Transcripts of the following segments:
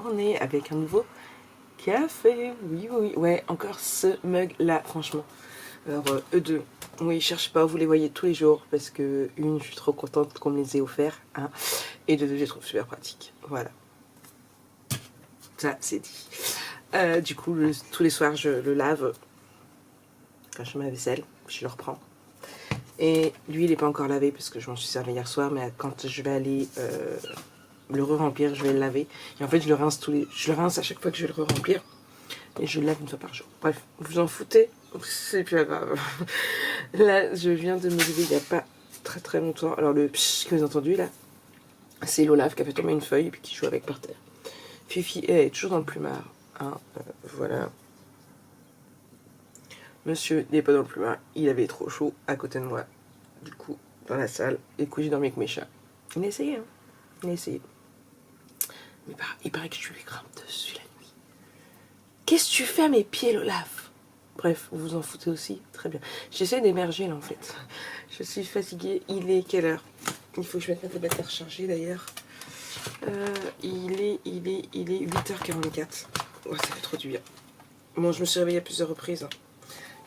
journée avec un nouveau café. Oui, oui, ouais, encore ce mug là, franchement. Alors, eux deux, oui, cherche pas, vous les voyez tous les jours parce que, une, je suis trop contente qu'on me les ait offerts, hein, et de deux, je les trouve super pratiques. Voilà. Ça, c'est dit. Du coup, tous les soirs, je le lave quand je fais ma vaisselle, je le reprends. Et lui, il n'est pas encore lavé parce que je m'en suis servi hier soir, mais quand je vais aller le re-remplir, je vais le laver. Et en fait, je le rince à chaque fois que je vais le re-remplir. Et je le lave une fois par jour. Bref, vous vous en foutez? C'est plus grave. Là, je viens de me lever il n'y a pas très très longtemps. Alors, le psh que vous avez entendu là, c'est l'Olaf qui a fait tomber une feuille et puis qui joue avec par terre. Fifi, elle est toujours dans le plumard. Hein, voilà. Monsieur n'est pas dans le plumard. Il avait trop chaud à côté de moi. Du coup, dans la salle. Et du coup, j'ai dormi avec mes chats. Il a essayé, hein. Il a essayé. Mais il paraît que je lui grimpe dessus la nuit. Qu'est-ce que tu fais à mes pieds, l'Olaf? Bref, vous vous en foutez aussi? Très bien. J'essaie d'émerger là en fait. Je suis fatiguée. Il est quelle heure? Il faut que je mette ma tablette à recharger d'ailleurs. Il est 8h44. Oh, ça fait trop du bien. Bon, je me suis réveillée à plusieurs reprises. Hein.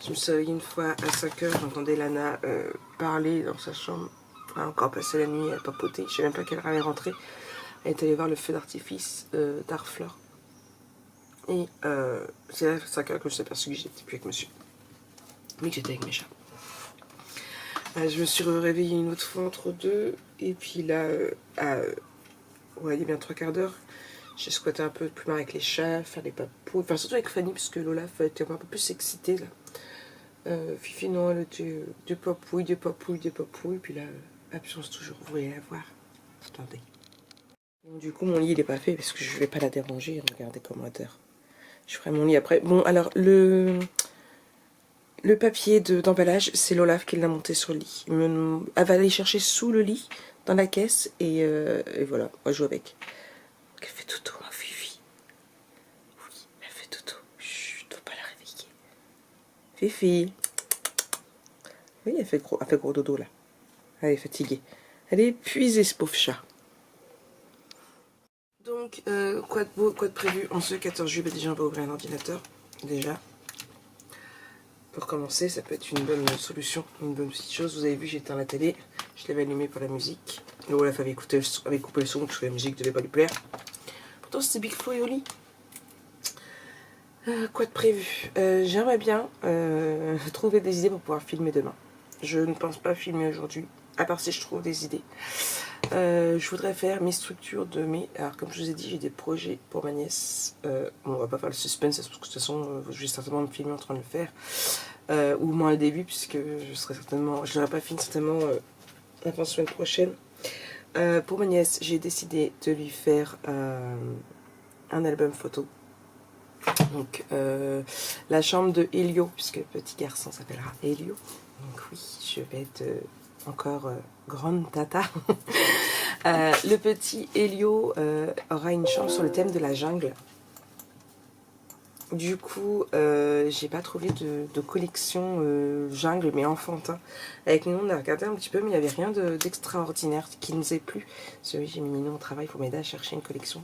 Je me suis réveillée une fois à 5h. J'entendais Lana parler dans sa chambre. Elle a encore passé la nuit à papoter. Je ne sais même pas quelle heure elle est rentrée. Elle est allée voir le feu d'artifice d'Arfleur. Et c'est à 5h que je suis aperçue que j'étais plus avec monsieur. Mais que j'étais avec mes chats. Je me suis réveillée une autre fois entre deux. Et puis là, ouais, il y a bien 3/4 d'heure. J'ai squatté un peu de plus avec les chats, faire des papouilles. Enfin, surtout avec Fanny, parce que L'Olaf était un peu plus excitée là. Fifi, non, elle était des papouilles. Puis là, absence toujours. Vous voulez la voir? Attendez. Donc, du coup, mon lit, il n'est pas fait parce que je ne vais pas la déranger. Regardez comment elle dort. Je ferai mon lit après. Bon, alors, le papier d'emballage, c'est l'Olaf qui l'a monté sur le lit. Elle va aller chercher sous le lit, dans la caisse, et voilà, moi je joue avec. Elle fait toutou, ma Fifi. Oui, elle fait toutou. Chut, je ne dois pas la réveiller. Fifi. Oui, elle fait gros dodo là. Elle est fatiguée. Elle est épuisée, ce pauvre chat. Donc, quoi de beau, quoi de prévu en ce 14 juillet? Déjà, on va ouvrir un ordinateur. Déjà. Pour commencer, ça peut être une bonne solution, une bonne petite chose. Vous avez vu, j'ai éteint la télé. Je l'avais allumé pour la musique. Le Olaf avait coupé le son parce que la musique ne devait pas lui plaire. Pourtant, c'était Big Flo et Oli. Quoi de prévu? J'aimerais bien trouver des idées pour pouvoir filmer demain. Je ne pense pas filmer aujourd'hui, à part si je trouve des idées. Je voudrais faire mes structures de mes... Alors, comme je vous ai dit, j'ai des projets pour ma nièce. Bon, on va pas faire le suspense, parce que de toute façon, je vais certainement me filmer en train de le faire. Ou moins le début, puisque je l'aurai pas fini certainement la fin de semaine prochaine. Pour ma nièce, j'ai décidé de lui faire un album photo. Donc, la chambre de Elio, puisque le petit garçon s'appellera Elio. Donc oui, je vais être encore grande tata. Le petit Elio aura une chambre sur le thème de la jungle. Du coup, j'ai pas trouvé de collection jungle, mais enfantin. Avec Ninon, on a regardé un petit peu, mais il n'y avait rien d'extraordinaire qui nous ait plu. Parce que oui, j'ai mis Ninon au travail pour m'aider à chercher une collection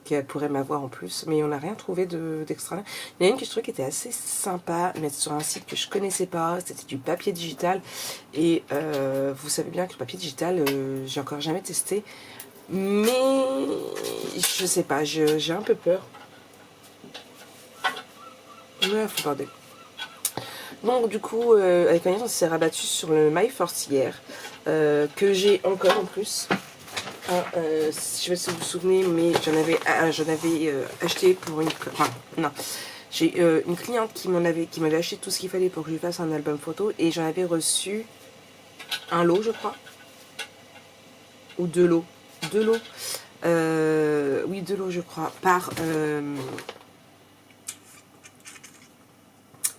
qu'elle pourrait m'avoir en plus, mais on n'a rien trouvé d'extra. Il y en a une que je trouvais qui était assez sympa, mais sur un site que je connaissais pas, c'était du papier digital, et vous savez bien que le papier digital, j'ai encore jamais testé, mais je sais pas, j'ai un peu peur. Ouais, faut regarder. Donc du coup, avec Agnès, on s'est rabattu sur le My Force hier, que j'ai encore en plus. Je sais pas si vous vous souvenez, mais j'en avais acheté pour une... Enfin, non. J'ai une cliente qui m'avait acheté tout ce qu'il fallait pour que je lui fasse un album photo. Et j'en avais reçu un lot, je crois. Ou deux lots. Deux lots. Oui, deux lots, je crois. Par...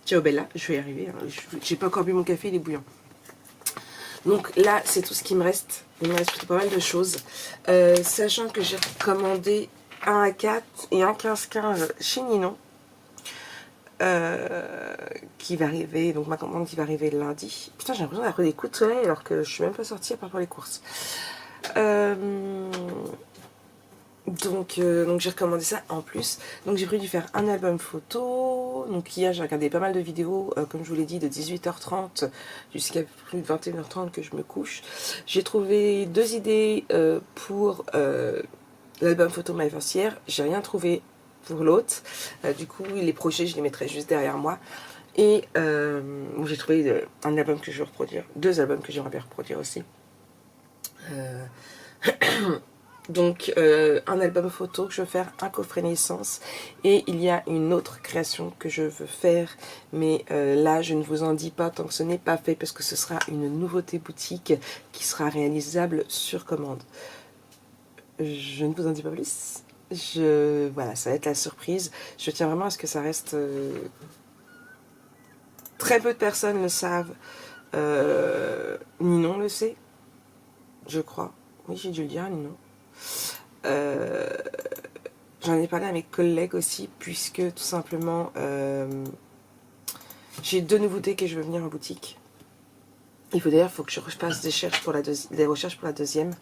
Ciao Bella, je vais y arriver. Hein. J'ai pas encore bu mon café, il est bouillant. Donc là, c'est tout ce qui me reste. Il me reste plutôt pas mal de choses. Sachant que j'ai commandé un A4 et un 15-15 chez Ninon. Qui va arriver, donc ma commande qui va arriver lundi. Putain, j'ai l'impression d'avoir des coups de soleil alors que je suis même pas sortie à part pour les courses. Donc j'ai recommandé ça en plus. Donc j'ai prévu de faire un album photo. Donc hier j'ai regardé pas mal de vidéos, comme je vous l'ai dit, de 18h30 jusqu'à plus de 21h30 que je me couche. J'ai trouvé 2 idées pour l'album photo My First Year. J'ai rien trouvé pour l'autre. Du coup les projets je les mettrai juste derrière moi. Et j'ai trouvé un album que je vais reproduire. 2 albums que j'aimerais bien reproduire aussi. Donc un album photo que je veux faire, un coffret naissance, et il y a une autre création que je veux faire, mais là je ne vous en dis pas tant que ce n'est pas fait, parce que ce sera une nouveauté boutique qui sera réalisable sur commande. Je ne vous en dis pas plus. Voilà, ça va être la surprise. Je tiens vraiment à ce que ça reste... Très peu de personnes le savent. Ninon le sait, je crois. Oui, j'ai dû le dire à Ninon. J'en ai parlé à mes collègues aussi, puisque tout simplement j'ai 2 nouveautés que je veux venir en boutique. Il faut d'ailleurs que je refasse des recherches pour la deuxième.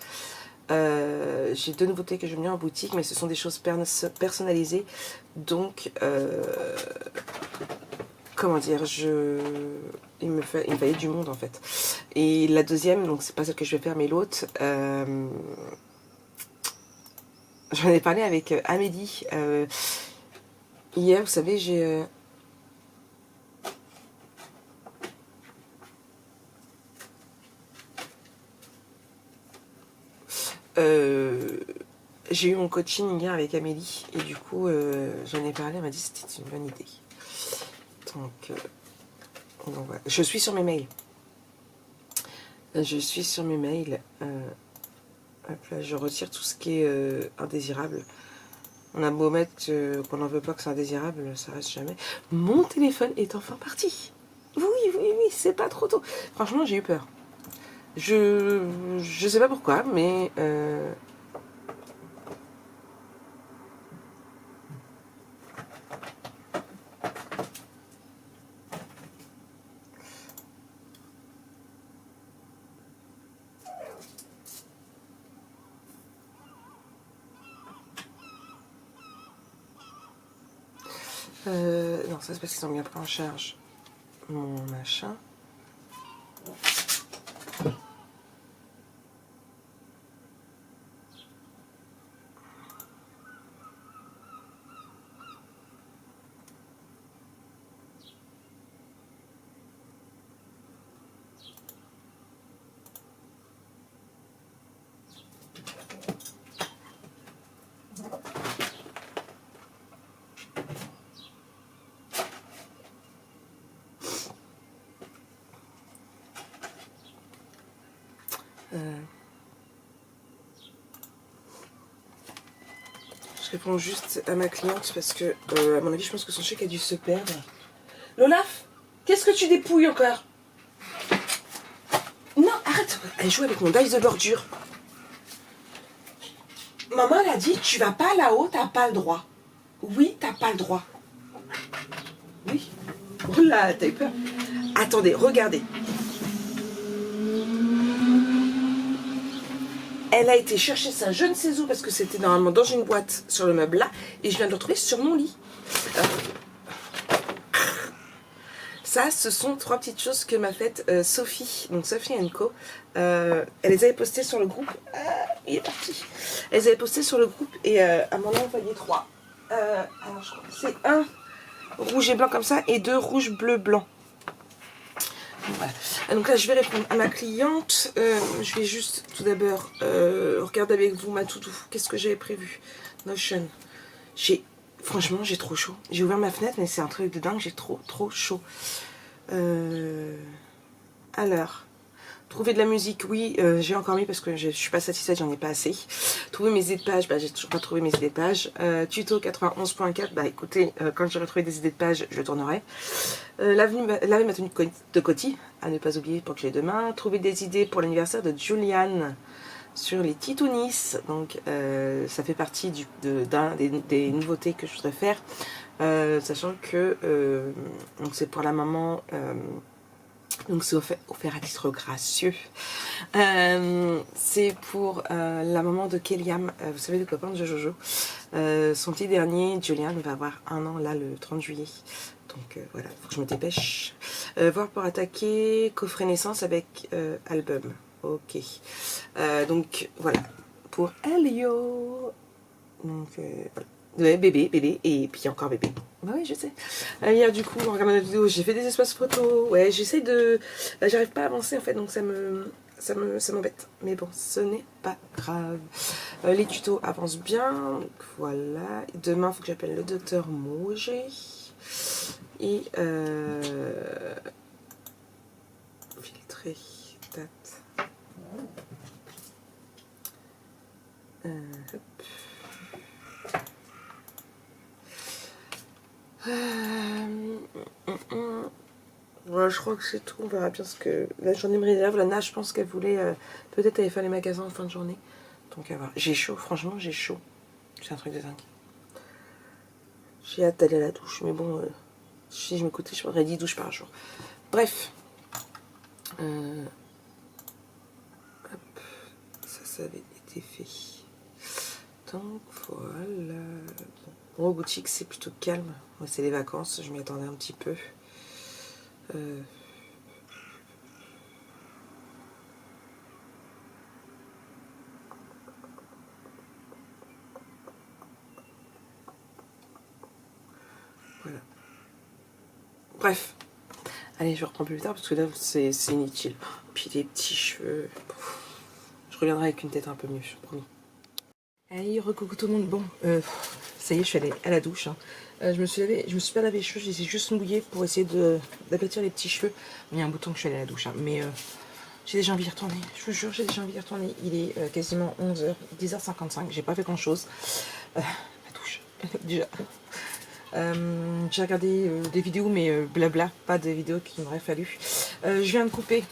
J'ai 2 nouveautés que je veux venir en boutique, mais ce sont des choses personnalisées. Donc, comment dire, il me fallait du monde en fait. Et la deuxième, donc c'est pas celle que je vais faire, mais l'autre... J'en ai parlé avec Amélie. Hier, vous savez, j'ai... j'ai eu mon coaching hier avec Amélie. Et du coup, j'en ai parlé, elle m'a dit que c'était une bonne idée. Donc voilà. Je suis sur mes mails. Hop là, je retire tout ce qui est indésirable. On a beau mettre qu'on n'en veut pas, que c'est indésirable, ça reste jamais. Mon téléphone est enfin parti. Oui, c'est pas trop tôt. Franchement, j'ai eu peur. Je sais pas pourquoi, mais... non, ça c'est parce qu'ils ont bien pris en charge mon machin. Je réponds juste à ma cliente parce que, à mon avis, je pense que son chèque a dû se perdre. Lolaf, qu'est-ce que tu dépouilles encore? Non, arrête. Elle joue avec mon dice de bordure. Maman, elle a dit, tu vas pas là-haut, t'as pas le droit. Oui, t'as pas le droit. Oui. Oh là, t'as eu peur. Attendez, regardez. Elle a été chercher ça je ne sais où parce que c'était normalement dans une boîte sur le meuble là et je viens de le retrouver sur mon lit. Ça, ce sont 3 petites choses que m'a faites Sophie, donc Sophie Co. Elle les avait postées sur le groupe. Il est parti. Elle les avait postées sur le groupe et elle m'en a envoyé 3. Alors je crois que c'est 1 rouge et blanc comme ça et 2 rouge, bleu, blanc. Voilà. Donc là je vais répondre à ma cliente. Je vais juste tout d'abord regarder avec vous ma toutou. Qu'est-ce que j'avais prévu? Notion. Franchement j'ai trop chaud. J'ai ouvert ma fenêtre mais c'est un truc de dingue. J'ai trop chaud. Alors, trouver de la musique, oui, j'ai encore mis parce que je suis pas satisfaite, j'en ai pas assez. Trouver mes idées de page, bah j'ai toujours pas trouvé mes idées de page. Tuto 91.4, bah écoutez, quand j'ai retrouvé des idées de page, je tournerai. Laver ma tenue de coty, à ne pas oublier pour que j'ai demain. Trouver des idées pour l'anniversaire de Juliane sur les titounis. Donc ça fait partie des nouveautés que je voudrais faire. Sachant que donc c'est pour la maman Donc c'est offert à titre gracieux. C'est pour la maman de Kéliam, vous savez, le copain de Jojo. Son petit dernier, Julian, va avoir 1 an là le 30 juillet. Donc voilà, faut que je me dépêche. Voir pour attaquer, coffret naissance avec album. Ok. Donc voilà, pour Elio. Donc voilà. Ouais, bébé, et puis encore bébé. Bah oui, je sais. Hier, du coup, en regardant la vidéo, j'ai fait des espaces photos. Ouais, j'essaie de... J'arrive pas à avancer, en fait, donc ça m'embête. Mais bon, ce n'est pas grave. Les tutos avancent bien. Donc voilà. Demain, il faut que j'appelle le docteur Mauger. Et... filtrer. Date. Hop. Ouais, je crois que c'est tout. On verra bien ce que la journée me réserve. Lana, je pense qu'elle voulait peut-être aller faire les magasins en fin de journée. Donc à voir. J'ai chaud, franchement, j'ai chaud. C'est un truc de dingue. J'ai hâte d'aller à la douche, mais bon, si je m'écoutais, je prendrais 10 douches par jour. Bref. Hop. Ça avait été fait. Donc voilà. Bon, boutique, c'est plutôt calme. Moi, c'est les vacances, je m'y attendais un petit peu. Voilà. Bref. Allez, je reprends plus tard parce que là, c'est inutile. Puis les petits cheveux. Je reviendrai avec une tête un peu mieux, promis. Allez, recoucou tout le monde. Bon, ça y est, je suis allée à la douche. Hein. Je me suis pas lavé les cheveux, je les ai juste mouillés pour essayer d'aplatir les petits cheveux. Il y a un bouton que je suis allée à la douche, hein, mais j'ai déjà envie d'y retourner. Je vous jure, j'ai déjà envie d'y retourner. Il est quasiment 11h, 10h55. J'ai pas fait grand chose. La douche, déjà. J'ai regardé des vidéos, mais blabla, pas des vidéos qu'il m'aurait fallu. Je viens de couper.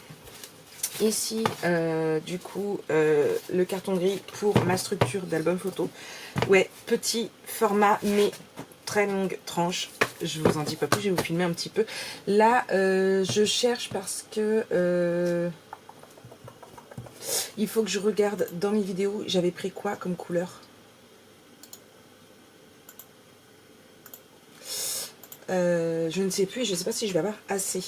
Ici, du coup, le carton gris pour ma structure d'album photo. Ouais, petit format, mais très longue tranche. Je vous en dis pas plus, je vais vous filmer un petit peu. Là, je cherche parce que il faut que je regarde dans mes vidéos, j'avais pris quoi comme couleur. Je ne sais plus et je ne sais pas si je vais avoir assez.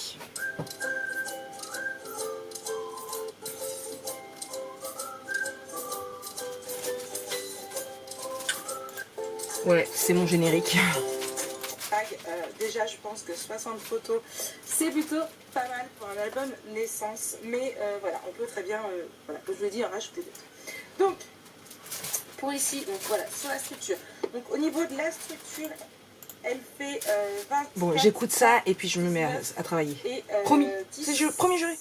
Ouais, c'est mon générique. Déjà, je pense que 60 photos, c'est plutôt pas mal pour un album naissance. Mais voilà, on peut très bien, voilà, comme je le dis, en rajouter d'autres. Donc, pour ici, donc voilà, sur la structure. Donc, au niveau de la structure, elle fait 20. Bon, j'écoute ça et puis je me mets à travailler. Et, promis, c'est promis juré.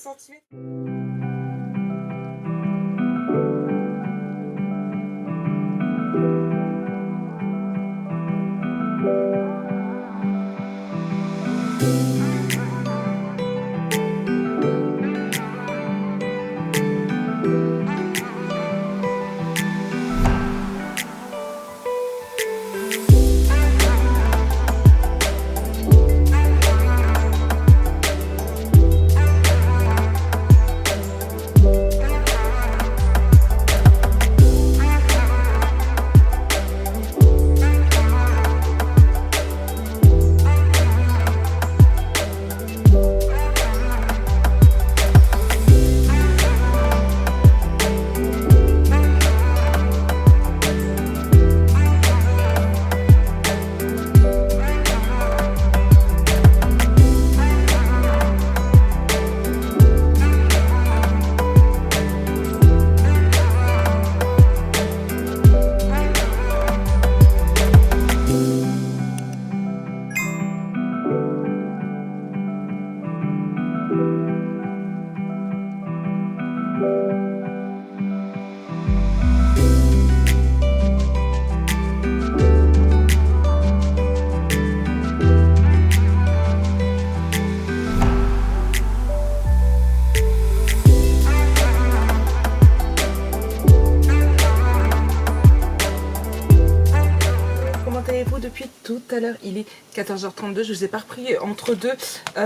à l'heure, il est 14h32. Je vous ai pas repris entre deux,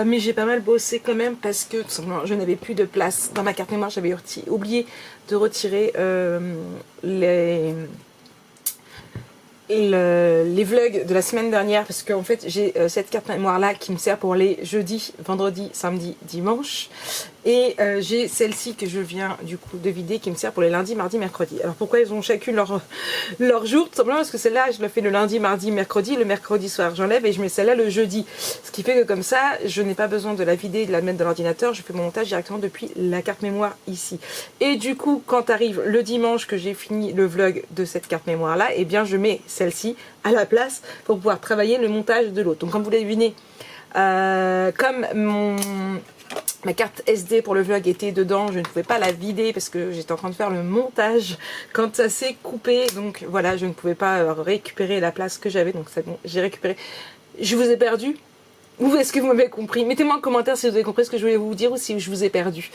mais j'ai pas mal bossé quand même parce que tout simplement, je n'avais plus de place dans ma carte mémoire. J'avais oublié de retirer les vlogs de la semaine dernière parce qu'en fait j'ai cette carte mémoire là qui me sert pour les jeudis, vendredis, samedi, dimanche, et j'ai celle-ci que je viens du coup de vider qui me sert pour les lundis, mardis, mercredis. Alors pourquoi ils ont chacune leur jour? Tout simplement parce que celle-là je la fais le lundi, mardi, mercredi, le mercredi soir j'enlève et je mets celle-là le jeudi, ce qui fait que comme ça je n'ai pas besoin de la vider et de la mettre dans l'ordinateur, je fais mon montage directement depuis la carte mémoire ici. Et du coup quand arrive le dimanche que j'ai fini le vlog de cette carte mémoire là, et bien je mets celle-ci à la place pour pouvoir travailler le montage de l'autre. Donc comme vous l'avez deviné, comme ma carte SD pour le vlog était dedans, je ne pouvais pas la vider parce que j'étais en train de faire le montage quand ça s'est coupé. Donc voilà, je ne pouvais pas récupérer la place que j'avais. Donc c'est bon, j'ai récupéré. Je vous ai perdu. Ou est-ce que vous m'avez compris? Mettez-moi en commentaire si vous avez compris ce que je voulais vous dire ou si je vous ai perdu.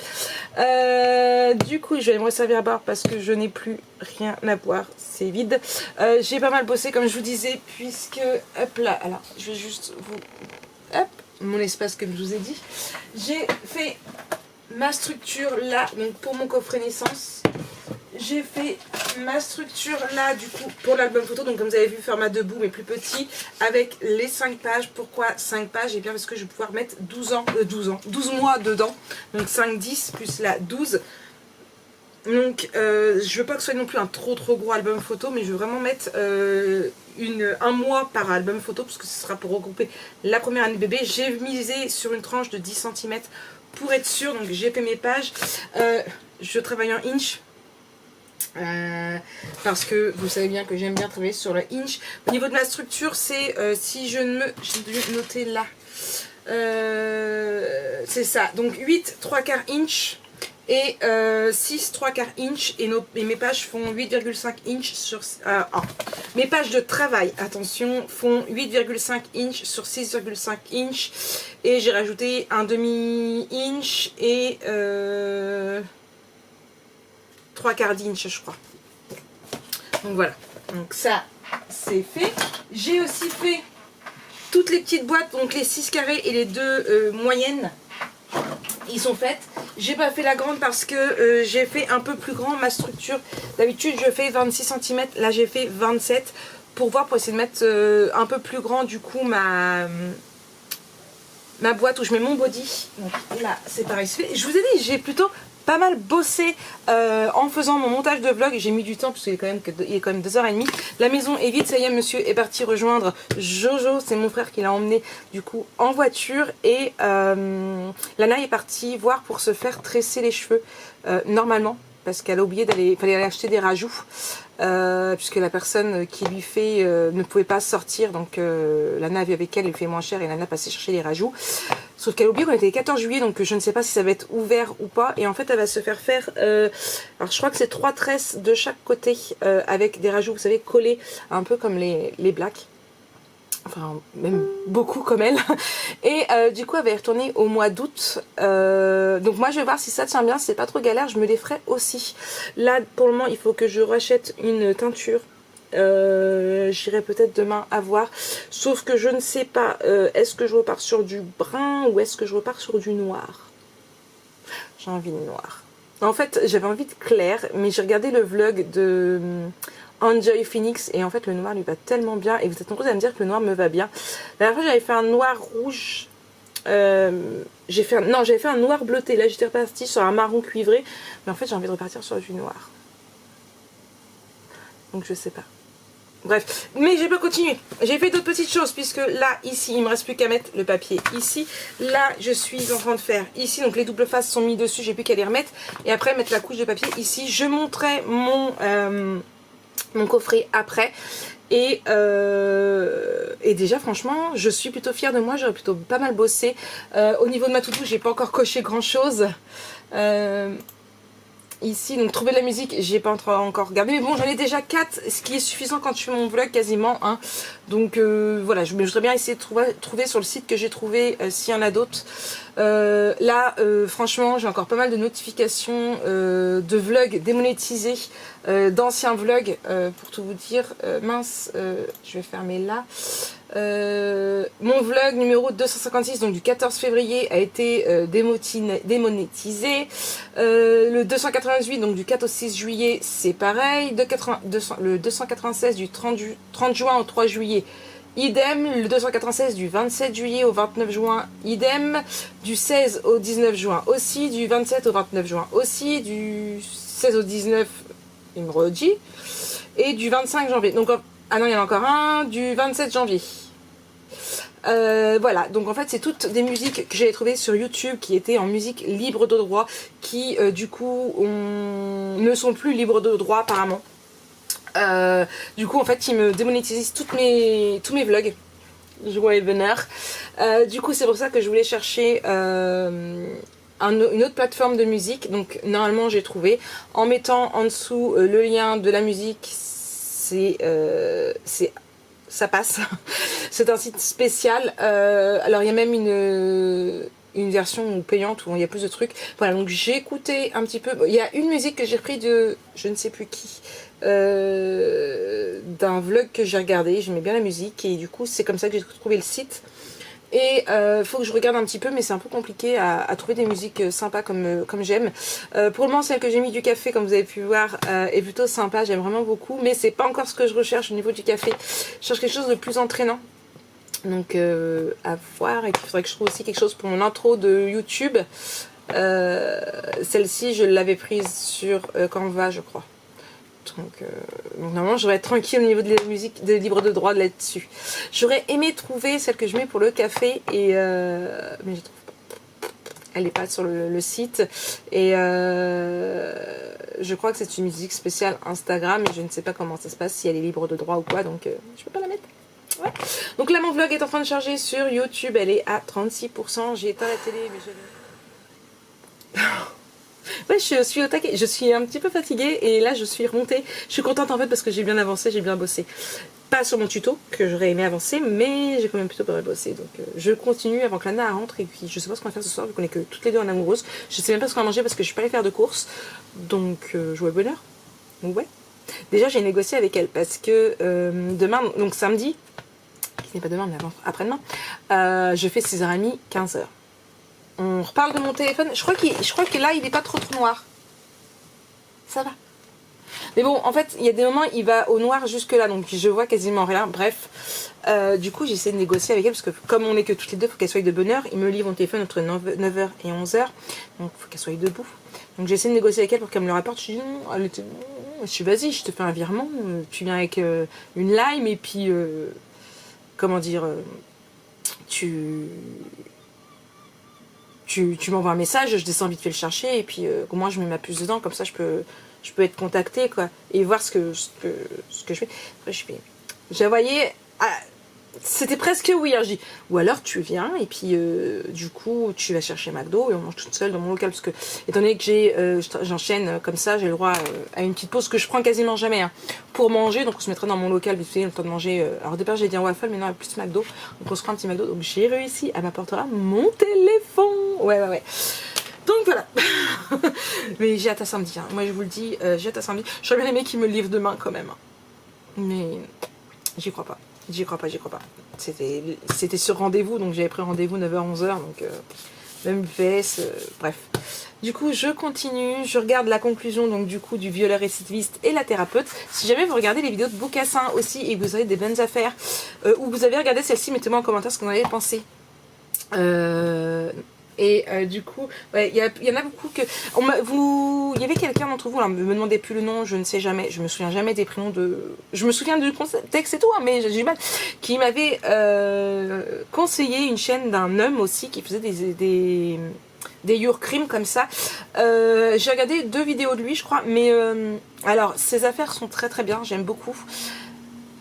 Du coup, je vais me resservir à boire parce que je n'ai plus rien à boire. C'est vide. J'ai pas mal bossé comme je vous disais puisque... Hop là, alors je vais juste vous... Hop, mon espace comme je vous ai dit. J'ai fait ma structure là, donc pour mon coffret naissance. J'ai fait ma structure là du coup pour l'album photo, donc comme vous avez vu format debout mais plus petit avec les 5 pages. Pourquoi 5 pages? Et bien parce que je vais pouvoir mettre 12 mois dedans, donc 5, 10 plus la 12. Donc je veux pas que ce soit non plus un trop gros album photo, mais je veux vraiment mettre un mois par album photo parce que ce sera pour regrouper la première année de bébé. J'ai misé sur une tranche de 10 cm pour être sûre, donc j'ai fait mes pages. Je travaille en inch. Parce que vous savez bien que j'aime bien travailler sur le inch. Au niveau de ma structure, c'est si je ne me... J'ai dû noter là. C'est ça. Donc 8 3/4 inch et 6 3/4 inch. Et mes pages font 8,5 inch sur... mes pages de travail, attention, font 8,5 inch sur 6,5 inch. Et j'ai rajouté un demi inch et... 3/4 d'inch je crois. Donc voilà, donc ça c'est fait. J'ai aussi fait toutes les petites boîtes, donc les 6 carrés et les 2 moyennes, ils sont faites. J'ai pas fait la grande parce que j'ai fait un peu plus grand ma structure. D'habitude je fais 26 cm, là j'ai fait 27 pour voir, pour essayer de mettre un peu plus grand du coup ma boîte où je mets mon body. Donc là c'est pareil, c'est fait. Je vous ai dit, j'ai plutôt pas mal bossé en faisant mon montage de vlog. J'ai mis du temps parce qu'il est quand même 2h30. La maison est vide, ça y est, monsieur est parti rejoindre Jojo, c'est mon frère qui l'a emmené du coup en voiture. Et Lana est partie voir pour se faire tresser les cheveux normalement, parce qu'elle a oublié d'aller, il fallait aller acheter des rajouts, puisque la personne qui lui fait ne pouvait pas sortir, donc Lana avait avec elle, il fait moins cher et Lana passait chercher les rajouts. Sauf qu'elle a oublié qu'on était le 14 juillet, donc je ne sais pas si ça va être ouvert ou pas. Et en fait, elle va se faire alors je crois que c'est 3 tresses de chaque côté avec des rajouts, vous savez, collés, un peu comme les blacks. Enfin, même beaucoup comme elle. Et du coup, elle va y retourner au mois d'août. Donc moi, je vais voir si ça tient bien. Si c'est pas trop galère, je me les ferai aussi. Là, pour le moment, il faut que je rachète une teinture. J'irai peut-être demain à voir. Sauf que je ne sais pas, est-ce que je repars sur du brun ou est-ce que je repars sur du noir? J'ai envie de noir. En fait, j'avais envie de clair, mais j'ai regardé le vlog de... Enjoy Phoenix, et en fait le noir lui va tellement bien, et vous êtes nombreux à me dire que le noir me va bien. La dernière fois j'avais fait un noir rouge, j'avais fait un noir bleuté, là j'étais repartie sur un marron cuivré, mais en fait j'ai envie de repartir sur du noir, donc je sais pas. Bref, mais j'ai pas continué, j'ai fait d'autres petites choses, puisque là, ici, il me reste plus qu'à mettre le papier ici. Là, je suis en train de faire ici, donc les doubles faces sont mis dessus, j'ai plus qu'à les remettre, et après mettre la couche de papier ici. Je montrerai mon coffret après, et déjà franchement je suis plutôt fière de moi, j'aurais plutôt pas mal bossé. Au niveau de ma to-do, j'ai pas encore coché grand chose ici, donc trouver de la musique j'ai pas encore regardé, mais bon, j'en ai déjà 4, ce qui est suffisant quand je fais mon vlog quasiment, hein. Donc voilà, je voudrais bien essayer de trouver sur le site que j'ai trouvé s'il y en a d'autres. Là, franchement, j'ai encore pas mal de notifications de vlogs démonétisés, d'anciens vlogs, pour tout vous dire. Mince, je vais fermer là. Mon vlog numéro 256, donc du 14 février, a été démonétisé. Le 288, donc du 4 au 6 juillet, c'est pareil. Le 296 du 30 juin au 3 juillet, idem. Le 296 du 27 juillet au 29 juin, idem. Du 16 au 19 juin aussi. Du 27 au 29 juin aussi. Du 16 au 19, il me redit. Et du 25 janvier. Donc, ah non, il y en a encore un. Du 27 janvier. Voilà, donc en fait c'est toutes des musiques que j'avais trouvées sur YouTube qui étaient en musique libre de droit, qui du coup ne sont plus libres de droit apparemment. Du coup en fait ils me démonétisent tous mes vlogs, joie et bonheur. Du coup c'est pour ça que je voulais chercher une autre plateforme de musique. Donc normalement j'ai trouvé, en mettant en dessous le lien de la musique, ça passe. C'est un site spécial. Alors il y a même une version payante où il y a plus de trucs. Voilà, donc j'ai écouté un petit peu. Il y a une musique que j'ai repris de je ne sais plus qui, d'un vlog que j'ai regardé. J'aimais bien la musique et du coup c'est comme ça que j'ai trouvé le site. Et faut que je regarde un petit peu, mais c'est un peu compliqué à trouver des musiques sympas comme j'aime. Pour le moment, celle que j'ai mis du café, comme vous avez pu voir, est plutôt sympa, j'aime vraiment beaucoup. Mais c'est pas encore ce que je recherche au niveau du café. Je cherche quelque chose de plus entraînant. Donc à voir. Et puis il faudrait que je trouve aussi quelque chose pour mon intro de YouTube. Celle-ci, je l'avais prise sur Canva, je crois. Donc normalement je vais être tranquille au niveau de la musique de libre de droit là-dessus. J'aurais aimé trouver celle que je mets pour le café et mais je trouve pas. Elle n'est pas sur le site et je crois que c'est une musique spéciale Instagram et je ne sais pas comment ça se passe, si elle est libre de droit ou quoi, donc je peux pas la mettre. Ouais. Donc là mon vlog est en train de charger sur YouTube, elle est à 36%. J'ai éteint la télé mais je... Ouais, je suis au taquet, je suis un petit peu fatiguée et là je suis remontée. Je suis contente en fait parce que j'ai bien avancé, j'ai bien bossé. Pas sur mon tuto, que j'aurais aimé avancer, mais j'ai quand même plutôt pas mal bossé. Donc je continue avant que Lana rentre et puis je sais pas ce qu'on va faire ce soir vu qu'on est que toutes les deux en amoureuse. Je sais même pas ce qu'on va manger parce que je suis pas allée faire de courses. Donc joie le bonheur. Ouais. Déjà j'ai négocié avec elle parce que demain, donc samedi, qui n'est pas demain mais après-demain, je fais 6h30, 15h. On reparle de mon téléphone. Je crois que là, il n'est pas trop noir. Ça va. Mais bon, en fait, il y a des moments, il va au noir jusque là. Donc, je vois quasiment rien. Bref. Du coup, j'essaie de négocier avec elle. Parce que comme on est que toutes les deux, il faut qu'elle soit de bonne heure. Il me livre mon téléphone entre 9h et 11h. Donc, il faut qu'elle soit debout. Donc, j'essaie de négocier avec elle pour qu'elle me le rapporte. Je dis non. Elle était... Je suis vas-y, je te fais un virement. Tu viens avec une lime. Et puis, comment dire... Tu m'envoies un message, je descends vite fait le chercher et puis au moins je mets ma puce dedans, comme ça je peux être contactée quoi et voir ce que je fais. Après j'ai envoyé, c'était presque oui, hein, je dis ou alors tu viens et puis du coup tu vas chercher McDo et on mange toute seule dans mon local parce que étant donné que j'enchaîne comme ça, j'ai le droit à une petite pause que je prends quasiment jamais hein, pour manger, donc on se mettra dans mon local vite fait le temps de manger. Alors au départ j'ai dit un waffle mais non plus McDo, donc on se prend un petit McDo, donc j'ai réussi à m'apporter mon téléphone. Ouais. Donc voilà. Mais j'ai hâte à samedi. Hein. Moi je vous le dis, j'ai hâte à samedi. J'aurais bien aimé qu'ils me le livrent demain quand même. Hein. Mais j'y crois pas. J'y crois pas. C'était sur rendez-vous, donc j'avais pris rendez-vous 9h-11h, donc même UPS, bref. Du coup, je continue, je regarde la conclusion donc du coup du violeur récidiviste et la thérapeute. Si jamais vous regardez les vidéos de Boucassin aussi et que vous avez des bonnes affaires, ou vous avez regardé celle-ci, mettez-moi en commentaire ce que vous en avez pensé. Du coup, ouais, y en a beaucoup que... Il y avait quelqu'un d'entre vous, alors me demandez plus le nom, je ne sais jamais, je me souviens jamais des prénoms de... Je me souviens du texte et tout, hein, mais j'ai du mal. Qui m'avait conseillé une chaîne d'un homme aussi qui faisait des Your Crime comme ça. J'ai regardé 2 vidéos de lui, je crois, mais alors, ses affaires sont très très bien, j'aime beaucoup.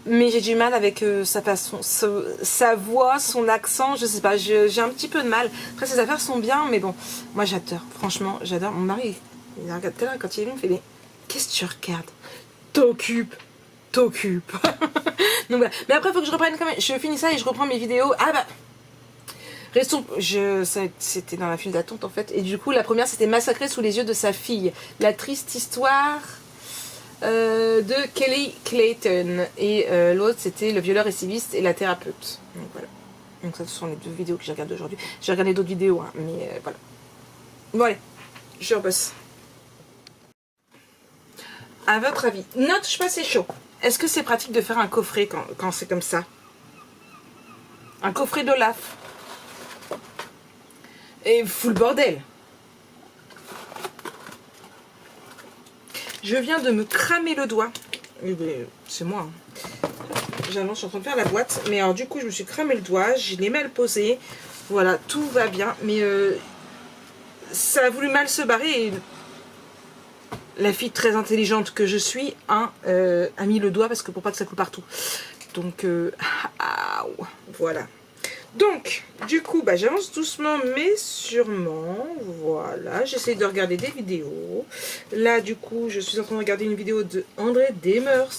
Mais j'ai du mal avec sa façon, sa voix, son accent, je sais pas, j'ai un petit peu de mal. Après ses affaires sont bien, mais bon, moi j'adore, franchement, j'adore. Mon mari, il regarde tout à l'heure quand il est venu, il me fait des... Qu'est-ce que tu regardes? T'occupes t'occupe. Donc voilà. Mais après, il faut que je reprenne quand même. Je finis ça et je reprends mes vidéos. Ah bah. Restons. C'était dans la file d'attente en fait. Et du coup, la première, c'était Massacré sous les yeux de sa fille. La triste histoire de Kelly Clayton. Et l'autre, c'était Le violeur récidiviste et la thérapeute. Donc voilà. Donc ça, ce sont les 2 vidéos que j'ai regardées aujourd'hui. J'ai regardé d'autres vidéos, hein, mais voilà. Bon allez, je repasse. À votre avis, ne touche pas, c'est chaud. Est-ce que c'est pratique de faire un coffret quand c'est comme ça? Un coffret d'Olaf. Et full bordel. Je viens de me cramer le doigt. C'est moi. Hein. J'avance, je suis en train de faire la boîte. Mais alors du coup, je me suis cramé le doigt. Je l'ai mal posé. Voilà, tout va bien. Mais ça a voulu mal se barrer. Et la fille très intelligente que je suis a mis le doigt parce que pour pas que ça coule partout. Donc, voilà. Donc, du coup, bah, j'avance doucement mais sûrement. Voilà, j'essaie de regarder des vidéos. Là, du coup, je suis en train de regarder une vidéo de André Demers,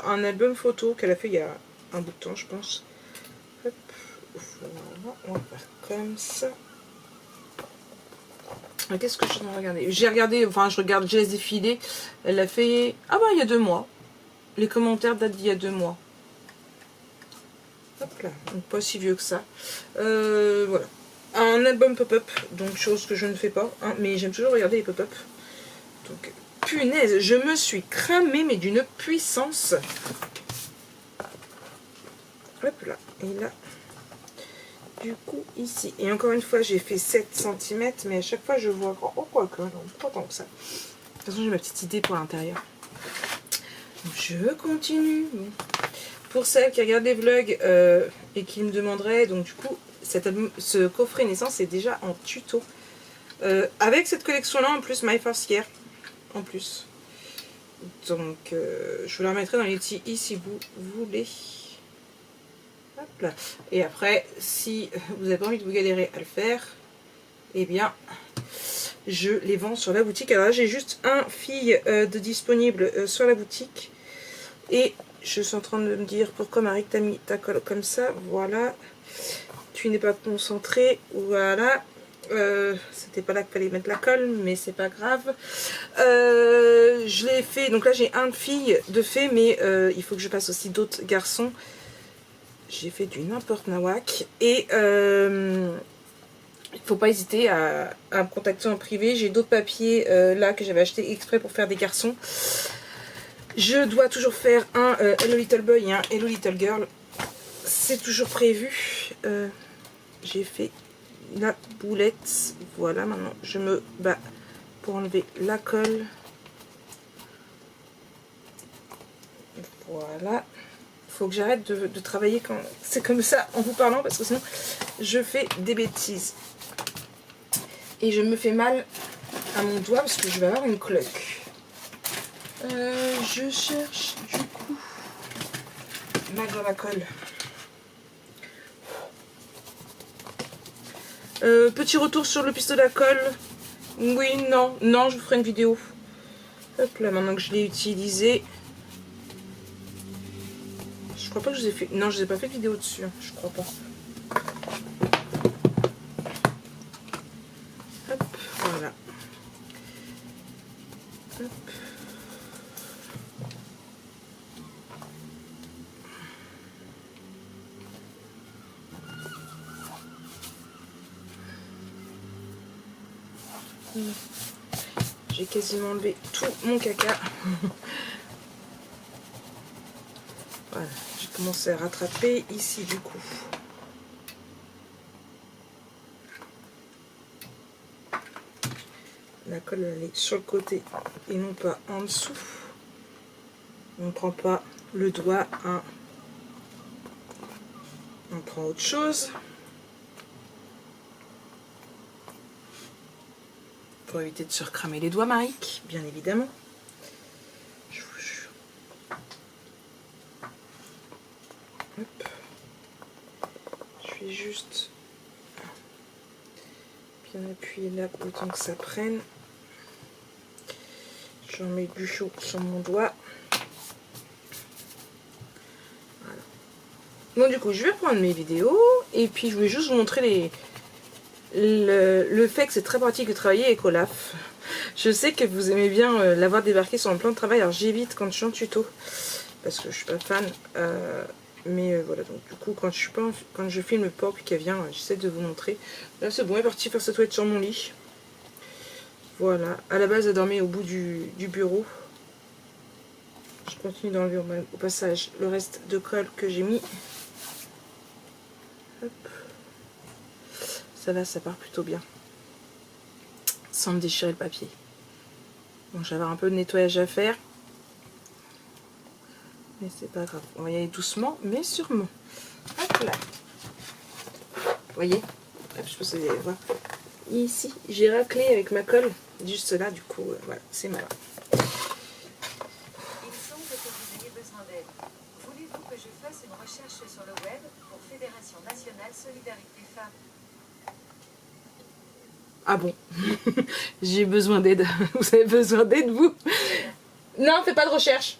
un album photo qu'elle a fait il y a un bout de temps, je pense. Hop, voilà, on va faire comme ça. Qu'est-ce que je suis en train de regarder? J'ai regardé, enfin, je laisse défiler. Elle a fait, ah bah, il y a 2 mois. Les commentaires datent d'il y a 2 mois. Hop là, donc pas si vieux que ça. Voilà. Un album pop-up, donc chose que je ne fais pas, hein, mais j'aime toujours regarder les pop-up. Donc, punaise, je me suis cramée, mais d'une puissance. Hop là, et là, du coup, ici. Et encore une fois, j'ai fait 7 cm, mais à chaque fois, je vois... Oh, quoi que, non, pas tant que ça. De toute façon, j'ai ma petite idée pour l'intérieur. Je continue. Pour celles qui regardent les vlogs et qui me demanderaient, donc du coup, ce coffret naissance est déjà en tuto. Avec cette collection-là, en plus, My First Year, en plus. Donc, je vous la remettrai dans les petits i si vous voulez. Hop là. Et après, si vous n'avez pas envie de vous galérer à le faire, eh bien, je les vends sur la boutique. Alors là, j'ai juste un fille de disponible sur la boutique. Et je suis en train de me dire pourquoi Marie t'as mis ta colle comme ça. Voilà. Tu n'es pas concentré. Voilà. C'était pas là qu'il fallait mettre la colle, mais c'est pas grave. Je l'ai fait. Donc là, j'ai un fille de fait, mais il faut que je passe aussi d'autres garçons. J'ai fait du n'importe nawak. Et il faut pas hésiter à me contacter en privé. J'ai d'autres papiers là que j'avais acheté exprès pour faire des garçons. Je dois toujours faire un Hello Little Boy et un Hello Little Girl. C'est toujours prévu. J'ai fait la boulette. Voilà, maintenant je me bats pour enlever la colle. Voilà. Il faut que j'arrête de travailler quand c'est comme ça en vous parlant parce que sinon je fais des bêtises. Et je me fais mal à mon doigt parce que je vais avoir une cloque. Je cherche du coup ma gomme à colle. Petit retour sur le pistolet à colle. Oui, non, non, je vous ferai une vidéo. Hop là, maintenant que je l'ai utilisé. Je crois pas que je vous ai fait... Non, je vous ai pas fait de vidéo dessus, hein, je crois pas. Hop, voilà. Hop. J'ai quasiment enlevé tout mon caca. Voilà, j'ai commencé à rattraper ici du coup. La colle elle est sur le côté et non pas en dessous. On ne prend pas le doigt, hein. On prend autre chose. Pour éviter de se recramer les doigts, Marik, bien évidemment. Je vous jure. Hop. Je vais juste bien appuyer là autant que ça prenne. J'en mets du chaud sur mon doigt. Bon, du coup, je vais prendre mes vidéos et puis je voulais juste vous montrer le fait que c'est très pratique de travailler avec Olaf. Je sais que vous aimez bien l'avoir débarqué sur un plan de travail, alors j'évite quand je suis en tuto parce que je suis pas fan. Mais voilà, donc du coup, quand je filme pas puis qu'elle vient, j'essaie de vous montrer. Là, c'est bon, elle est partie faire sa toilette sur mon lit. Voilà, à la base, elle dormait au bout du bureau. Je continue d'enlever au passage le reste de colle que j'ai mis. Hop. Ça va, ça part plutôt bien. Sans me déchirer le papier. Bon, j'avais un peu de nettoyage à faire. Mais c'est pas grave. On va y aller doucement, mais sûrement. Hop là. Vous voyez? Hop, je pense que vous allez voir. Ici, j'ai raclé avec ma colle. Juste là, du coup, voilà, c'est malin. Il semble que vous ayez besoin d'aide. Voulez-vous que je fasse une recherche sur le web pour Fédération Nationale Solidarité Femmes? Ah bon? J'ai besoin d'aide. Vous avez besoin d'aide, vous? Non, fais pas de recherche.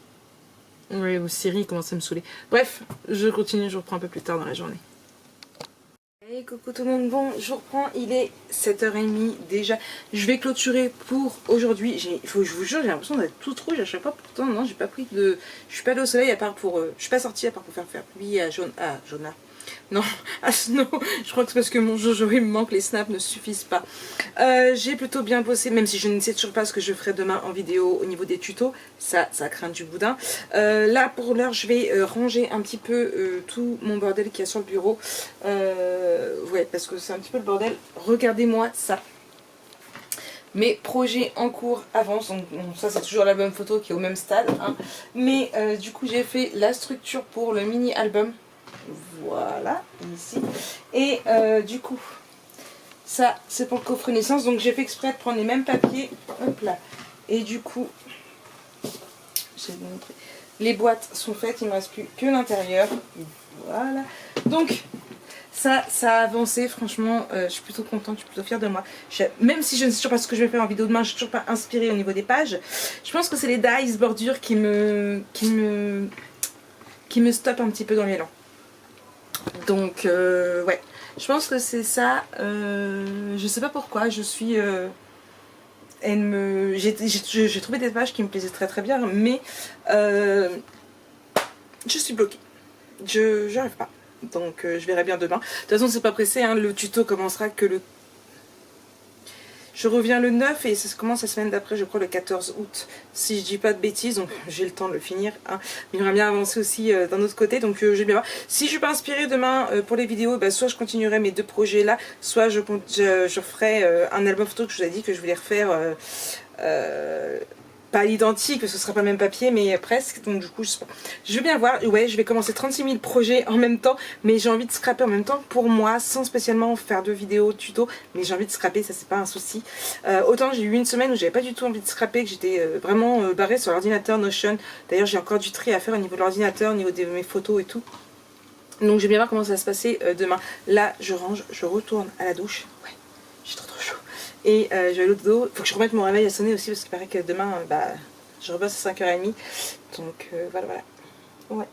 Oui, Siri commence à me saouler. Bref, je continue, je reprends un peu plus tard dans la journée. Hey, coucou tout le monde, bon, je reprends, il est 7h30 déjà. Je vais clôturer pour aujourd'hui. Je vous jure, j'ai l'impression d'être toute rouge à chaque fois. Pourtant, non, j'ai pas pris de... Je suis pas allée au soleil à part pour... je suis pas sortie à part pour faire pluie à Jonah. Non, à Snow, je crois que c'est parce que mon Jojo il me manque, les snaps ne suffisent pas. J'ai plutôt bien bossé, même si je ne sais toujours pas ce que je ferai demain en vidéo au niveau des tutos, ça craint du boudin. Là pour l'heure je vais ranger un petit peu tout mon bordel qu'il y a sur le bureau. Ouais, parce que c'est un petit peu le bordel. Regardez-moi ça. Mes projets en cours avancent, donc ça c'est toujours l'album photo qui est au même stade, hein. Mais du coup j'ai fait la structure pour le mini album. Voilà, ici. Et du coup, ça c'est pour le coffre naissance. Donc j'ai fait exprès de prendre les mêmes papiers. Hop là. Et du coup, je vais vous montrer. Les boîtes sont faites, il ne me reste plus que l'intérieur. Voilà. Donc, ça a avancé. Franchement, je suis plutôt contente, je suis plutôt fière de moi. Même si je ne sais toujours pas ce que je vais faire en vidéo demain, je ne suis toujours pas inspirée au niveau des pages. Je pense que c'est les dies bordures qui me stoppent un petit peu dans l'élan. Donc ouais, je pense que c'est ça. Je sais pas pourquoi, je suis j'ai trouvé des pages qui me plaisaient très très bien, mais je suis bloquée, j'arrive pas. Donc je verrai bien demain. De toute façon c'est pas pressé, hein, le tuto commencera que le... Je reviens le 9 et ça commence la semaine d'après, je crois le 14 août, si je dis pas de bêtises, donc j'ai le temps de le finir, hein. Mais j'aimerais bien avancer aussi d'un autre côté, donc je vais bien voir. Si je suis pas inspirée demain pour les vidéos, bah, soit je continuerai mes deux projets là, soit je ferai un album photo que je vous ai dit que je voulais refaire... pas l'identique, parce que ce sera pas le même papier, mais presque. Donc du coup, je sais pas. Je vais bien voir. Ouais, je vais commencer 36 000 projets en même temps, mais j'ai envie de scraper en même temps pour moi, sans spécialement faire de vidéos tuto. Mais j'ai envie de scraper, ça c'est pas un souci. Autant j'ai eu une semaine où j'avais pas du tout envie de scraper, que j'étais vraiment barrée sur l'ordinateur Notion. D'ailleurs, j'ai encore du tri à faire au niveau de l'ordinateur, au niveau de mes photos et tout. Donc je vais bien voir comment ça va se passer demain. Là, je range, je retourne à la douche. Ouais, j'ai trop chaud. Et je vais à l'autre dos. Il faut que je remette mon réveil à sonner aussi parce qu'il paraît que demain, je rebosse à 5h30. Donc voilà. Ouais.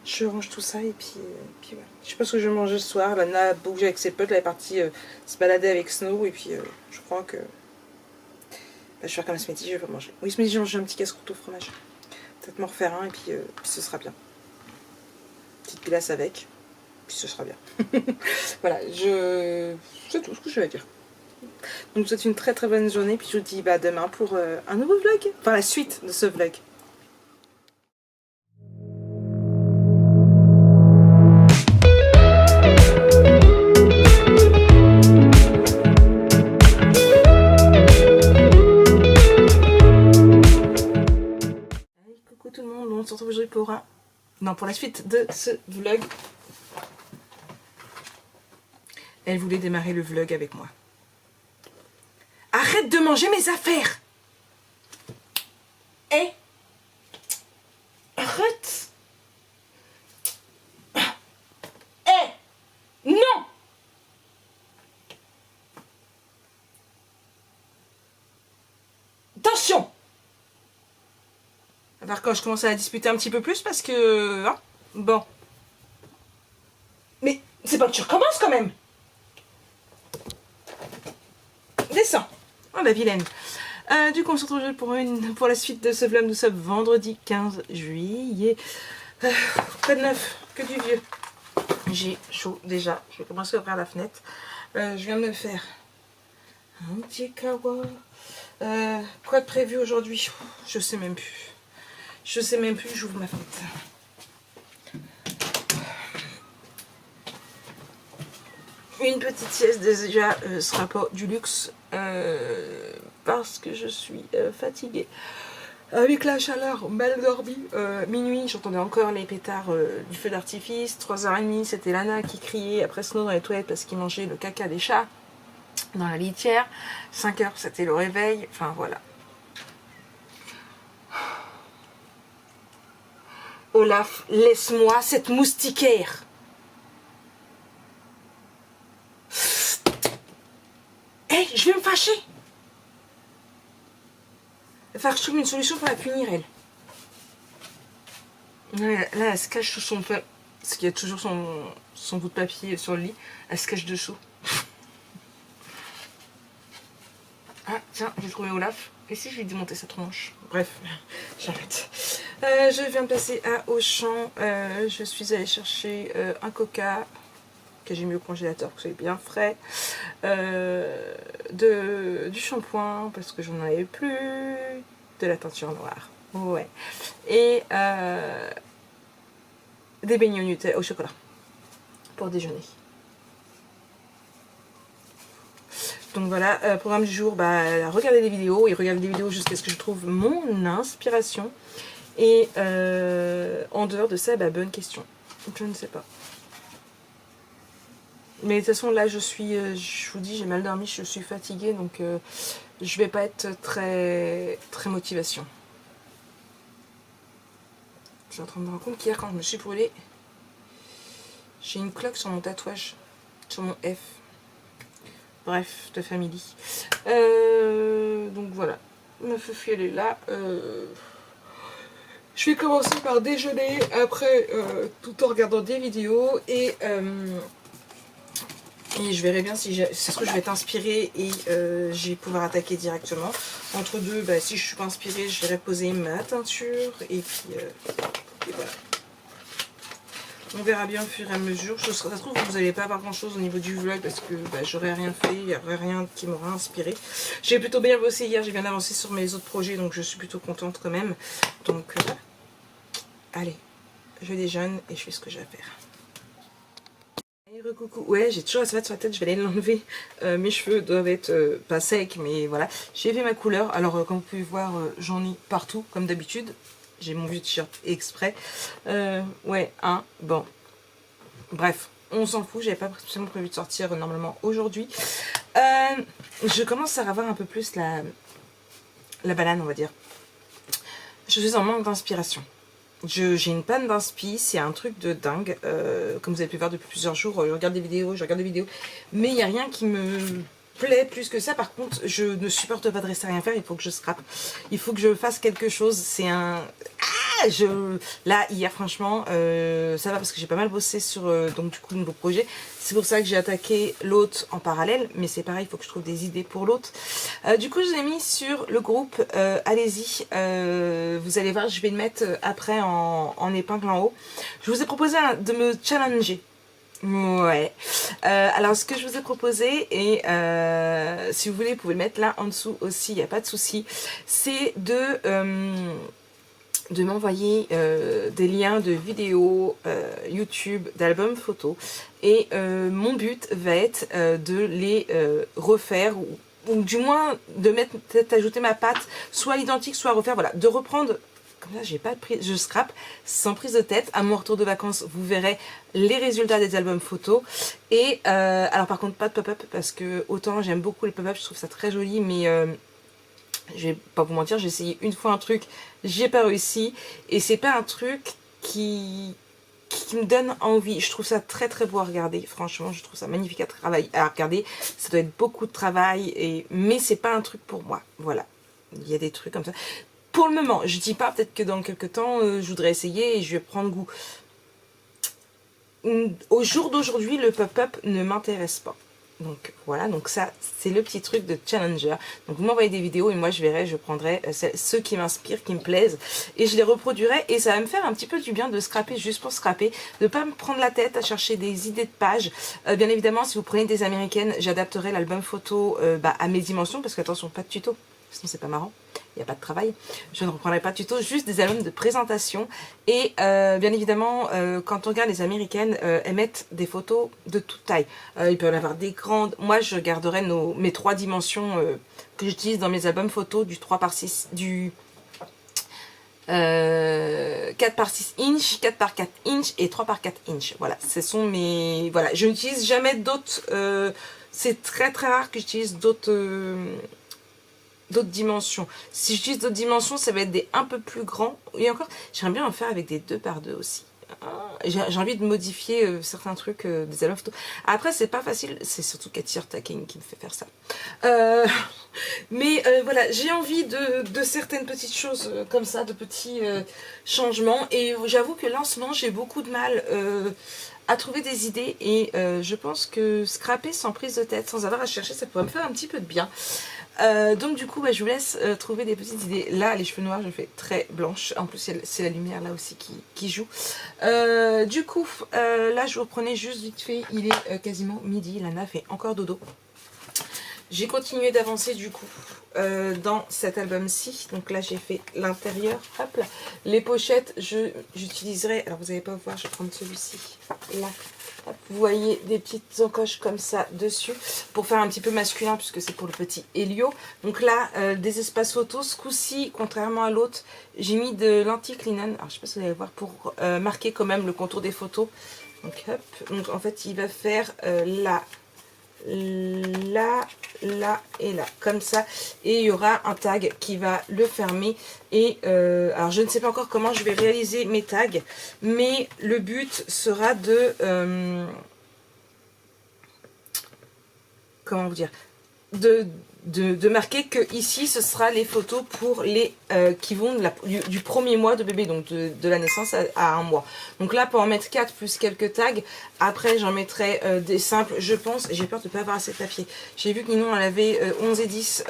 Je range tout ça et puis voilà. Je sais pas ce que je vais manger ce soir. Lana a bougé avec ses potes. Elle est partie se balader avec Snow. Et puis je crois que je vais faire comme ce midi, je vais pas manger. Oui, ce midi, j'ai mangé un petit casse-croûte au fromage. Peut-être m'en refaire un et puis ce sera bien. Petite pilasse avec. Puis ce sera bien. Voilà, c'est tout ce que je vais dire. Donc je vous souhaite une très très bonne journée, puis je vous dis demain pour un nouveau vlog, enfin la suite de ce vlog. Allez, coucou tout le monde, on se retrouve aujourd'hui pour pour la suite de ce vlog. Elle voulait démarrer le vlog avec moi. Arrête de manger mes affaires! Eh! Arrête! Eh! Non! Attention! À part quand je commence à la disputer un petit peu plus parce que... Hein, bon. pas que tu recommences quand même. Descends. Oh la vilaine. Du coup on se retrouve pour la suite de ce vlog. Nous sommes vendredi 15 juillet. Pas de neuf, que du vieux. J'ai chaud déjà. Je vais commencer à ouvrir la fenêtre. Je viens de me faire un petit kawa. Quoi de prévu aujourd'hui? Je sais même plus. Je sais même plus, j'ouvre ma fenêtre. Une petite sieste déjà sera pas du luxe parce que je suis fatiguée. Avec la chaleur, mal dormi. Minuit, j'entendais encore les pétards du feu d'artifice. 3h30, c'était Lana qui criait après Snow dans les toilettes parce qu'il mangeait le caca des chats dans la litière. 5h, c'était le réveil. Enfin, voilà. Olaf, laisse-moi cette moustiquaire. Hé, je vais me fâcher. Il va falloir que je trouve une solution pour la punir, elle. Là, elle se cache sous son pain. Parce qu'il y a toujours son bout de papier sur le lit. Elle se cache dessous. Ah, tiens, j'ai trouvé Olaf. Et si je lui démontais sa tronche? Bref, j'arrête. Je viens de passer à Auchan. Je suis allée chercher un coca que j'ai mis au congélateur pour que ce soit bien frais. Du shampoing parce que j'en avais plus. De la teinture noire. Ouais. Et des beignets au chocolat pour déjeuner. Donc voilà, programme du jour, regarder des vidéos et regarder des vidéos jusqu'à ce que je trouve mon inspiration. Et en dehors de ça, bonne question. Je ne sais pas. Mais de toute façon, là, je vous dis, j'ai mal dormi, je suis fatiguée, donc je vais pas être très motivation. Je suis en train de me rendre compte qu'hier, quand je me suis brûlée, j'ai une cloque sur mon tatouage, sur mon F. Bref, de famille. Donc voilà, ma Fufu elle est là. Je vais commencer par déjeuner après tout en regardant des vidéos et je verrai bien si c'est ce que je vais être inspirée et je vais pouvoir attaquer directement. Entre deux, si je suis pas inspirée, je vais poser ma teinture et puis et voilà. On verra bien au fur et à mesure. Ça se trouve que vous n'allez pas avoir grand chose au niveau du vlog parce que j'aurais rien fait, il n'y aurait rien qui m'aura inspiré. J'ai plutôt bien bossé hier, j'ai bien avancé sur mes autres projets donc je suis plutôt contente quand même. Donc allez, je déjeune et je fais ce que j'ai à faire. Coucou, ouais, j'ai toujours la savate sur la tête, je vais aller l'enlever. Mes cheveux doivent être pas secs, mais voilà. J'ai fait ma couleur, alors comme vous pouvez voir, j'en ai partout, comme d'habitude. J'ai mon vieux t-shirt exprès. Ouais, bon. Bref, on s'en fout, j'avais pas spécialement prévu de sortir normalement aujourd'hui. Je commence à avoir un peu plus la banane, on va dire. Je suis en manque d'inspiration. J'ai une panne d'inspi, c'est un truc de dingue. Comme vous avez pu voir depuis plusieurs jours, je regarde des vidéos, mais il n'y a rien qui me plaît plus que ça. Par contre, je ne supporte pas de rester à rien faire, il faut que je scrape. Il faut que je fasse quelque chose, c'est un... Là, hier, franchement, ça va parce que j'ai pas mal bossé sur donc du coup le nouveau projet. C'est pour ça que j'ai attaqué l'autre en parallèle, mais c'est pareil, il faut que je trouve des idées pour l'autre. Du coup, je vous ai mis sur le groupe, allez-y, vous allez voir, je vais le mettre après en épingle en haut. Je vous ai proposé de me challenger. Ouais. Alors ce que je vous ai proposé, et si vous voulez, vous pouvez le mettre là en dessous aussi, il n'y a pas de souci, c'est de m'envoyer des liens de vidéos YouTube, d'albums photos. Et mon but va être de les refaire, ou du moins de mettre, peut-être ajouter ma patte, soit identique, soit refaire, voilà, de reprendre. Comme ça, j'ai pas de prise, je scrape sans prise de tête. À mon retour de vacances, vous verrez les résultats des albums photos. Et alors par contre, pas de pop-up parce que autant j'aime beaucoup les pop-up, je trouve ça très joli, mais je vais pas vous mentir, j'ai essayé une fois un truc, j'y ai pas réussi et c'est pas un truc qui me donne envie. Je trouve ça très beau à regarder, franchement je trouve ça magnifique à regarder. Ça doit être beaucoup de travail, mais c'est pas un truc pour moi, voilà. Il y a des trucs comme ça. Pour le moment, je dis pas, peut-être que dans quelques temps je voudrais essayer et je vais prendre goût. au jour d'aujourd'hui, le pop-up ne m'intéresse pas. Donc voilà, donc ça c'est le petit truc de Challenger. Donc vous m'envoyez des vidéos et moi je verrai, je prendrai ceux qui m'inspirent, qui me plaisent et je les reproduirai et ça va me faire un petit peu du bien de scraper juste pour scraper, de pas me prendre la tête à chercher des idées de pages. Bien évidemment si vous prenez des américaines, j'adapterai l'album photo à mes dimensions parce qu'attention, pas de tuto, sinon c'est pas marrant. Il n'y a pas de travail, je ne reprendrai pas de tuto, juste des albums de présentation. Et bien évidemment, quand on regarde les américaines, elles mettent des photos de toute taille. Il peut y en avoir des grandes. Moi, je garderai mes 3 dimensions que j'utilise dans mes albums photos, du 3 par 6, du 4 par 6 inch, 4 par 4 inch et 3 par 4 inch. Voilà, ce sont mes... Voilà, je n'utilise jamais d'autres... c'est très très rare que j'utilise d'autres dimensions. Si j'utilise d'autres dimensions, ça va être des un peu plus grands. Et encore, j'aimerais bien en faire avec des 2 par 2 aussi. J'ai envie de modifier certains trucs des albums photos. Après, c'est pas facile. C'est surtout Cathy Taking qui me fait faire ça. Mais voilà, j'ai envie de certaines petites choses comme ça, de petits changements. Et j'avoue que là, en ce moment, j'ai beaucoup de mal à trouver des idées. Et je pense que scraper sans prise de tête, sans avoir à chercher, ça pourrait me faire un petit peu de bien. Donc du coup je vous laisse trouver des petites idées. Là les cheveux noirs je fais très blanche. En plus c'est la lumière là aussi qui joue. Du coup là je vous reprenais juste vite fait. Il est quasiment midi. Lana fait encore dodo. J'ai continué d'avancer du coup dans cet album-ci. Donc là j'ai fait l'intérieur. Hop là. Les pochettes j'utiliserai. Alors vous n'allez pas voir, je vais prendre celui-ci. Là. Vous voyez des petites encoches comme ça dessus pour faire un petit peu masculin puisque c'est pour le petit Helio. Donc là, des espaces photos. Ce coup-ci, contrairement à l'autre, j'ai mis de l'anti-linen. Alors je sais pas si vous allez voir pour marquer quand même le contour des photos. Donc hop. Donc en fait, il va faire là, là, là et là, comme ça. Et il y aura un tag qui va le fermer. Et alors je ne sais pas encore comment je vais réaliser mes tags, mais le but sera de comment vous dire, de marquer que ici ce sera les photos pour les qui vont du premier mois de bébé, donc de la naissance à 1 mois. Donc là pour en mettre 4 plus quelques tags, après j'en mettrai des simples, je pense. J'ai peur de ne pas avoir assez de papier. J'ai vu que Ninon elle avait 11 et 10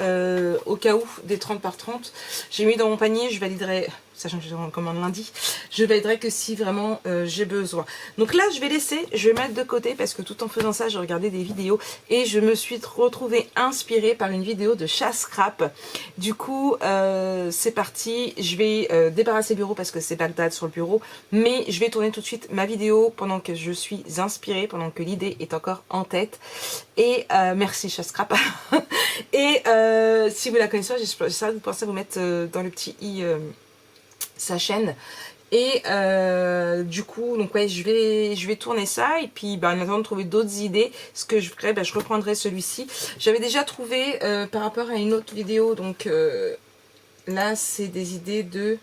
au cas où, des 30 par 30. J'ai mis dans mon panier, je validerai, sachant que je en commande lundi, je validerai que si vraiment j'ai besoin. Donc là je vais laisser, je vais mettre de côté parce que tout en faisant ça j'ai regardé des vidéos et je me suis retrouvée inspirée par une vidéo de chasse scrap. Du coup c'est parti, je vais débarrasser le bureau parce que c'est Bagdad sur le bureau, mais je vais tourner tout de suite ma vidéo pendant que je suis inspirée, pendant que l'idée est encore en tête. Et merci chasse scrap. Et si vous la connaissez pas, j'espère que vous pensez à vous mettre dans le petit i sa chaîne. Et du coup donc ouais je vais tourner ça et puis en attendant de trouver d'autres idées, ce que je ferai, je reprendrai celui-ci. J'avais déjà trouvé par rapport à une autre vidéo, donc là c'est des idées de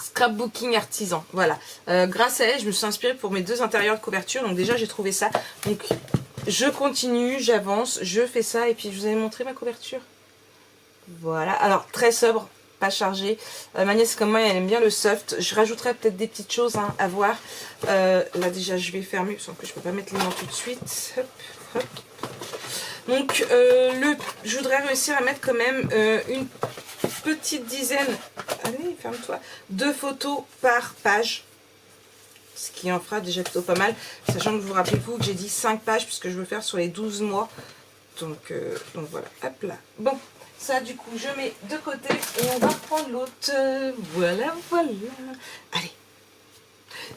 scrapbooking artisan. Voilà, grâce à elle je me suis inspirée pour mes 2 intérieurs de couverture. Donc déjà j'ai trouvé ça, donc je continue, j'avance, je fais ça et puis je vous avais montré ma couverture. Voilà, alors très sobre, pas chargé. Ma nièce comme moi elle aime bien le soft. Je rajouterai peut-être des petites choses à voir. Là déjà je vais fermer parce que je peux pas mettre les mains tout de suite. Hop, hop. Donc je voudrais réussir à mettre quand même une petite dizaine, allez ferme-toi, de photos par page. Ce qui en fera déjà plutôt pas mal. Sachant que vous rappelez-vous que j'ai dit 5 pages puisque je veux faire sur les 12 mois. Donc voilà, hop là. Bon. Ça du coup je mets de côté et on va reprendre l'autre. Voilà, voilà. Allez.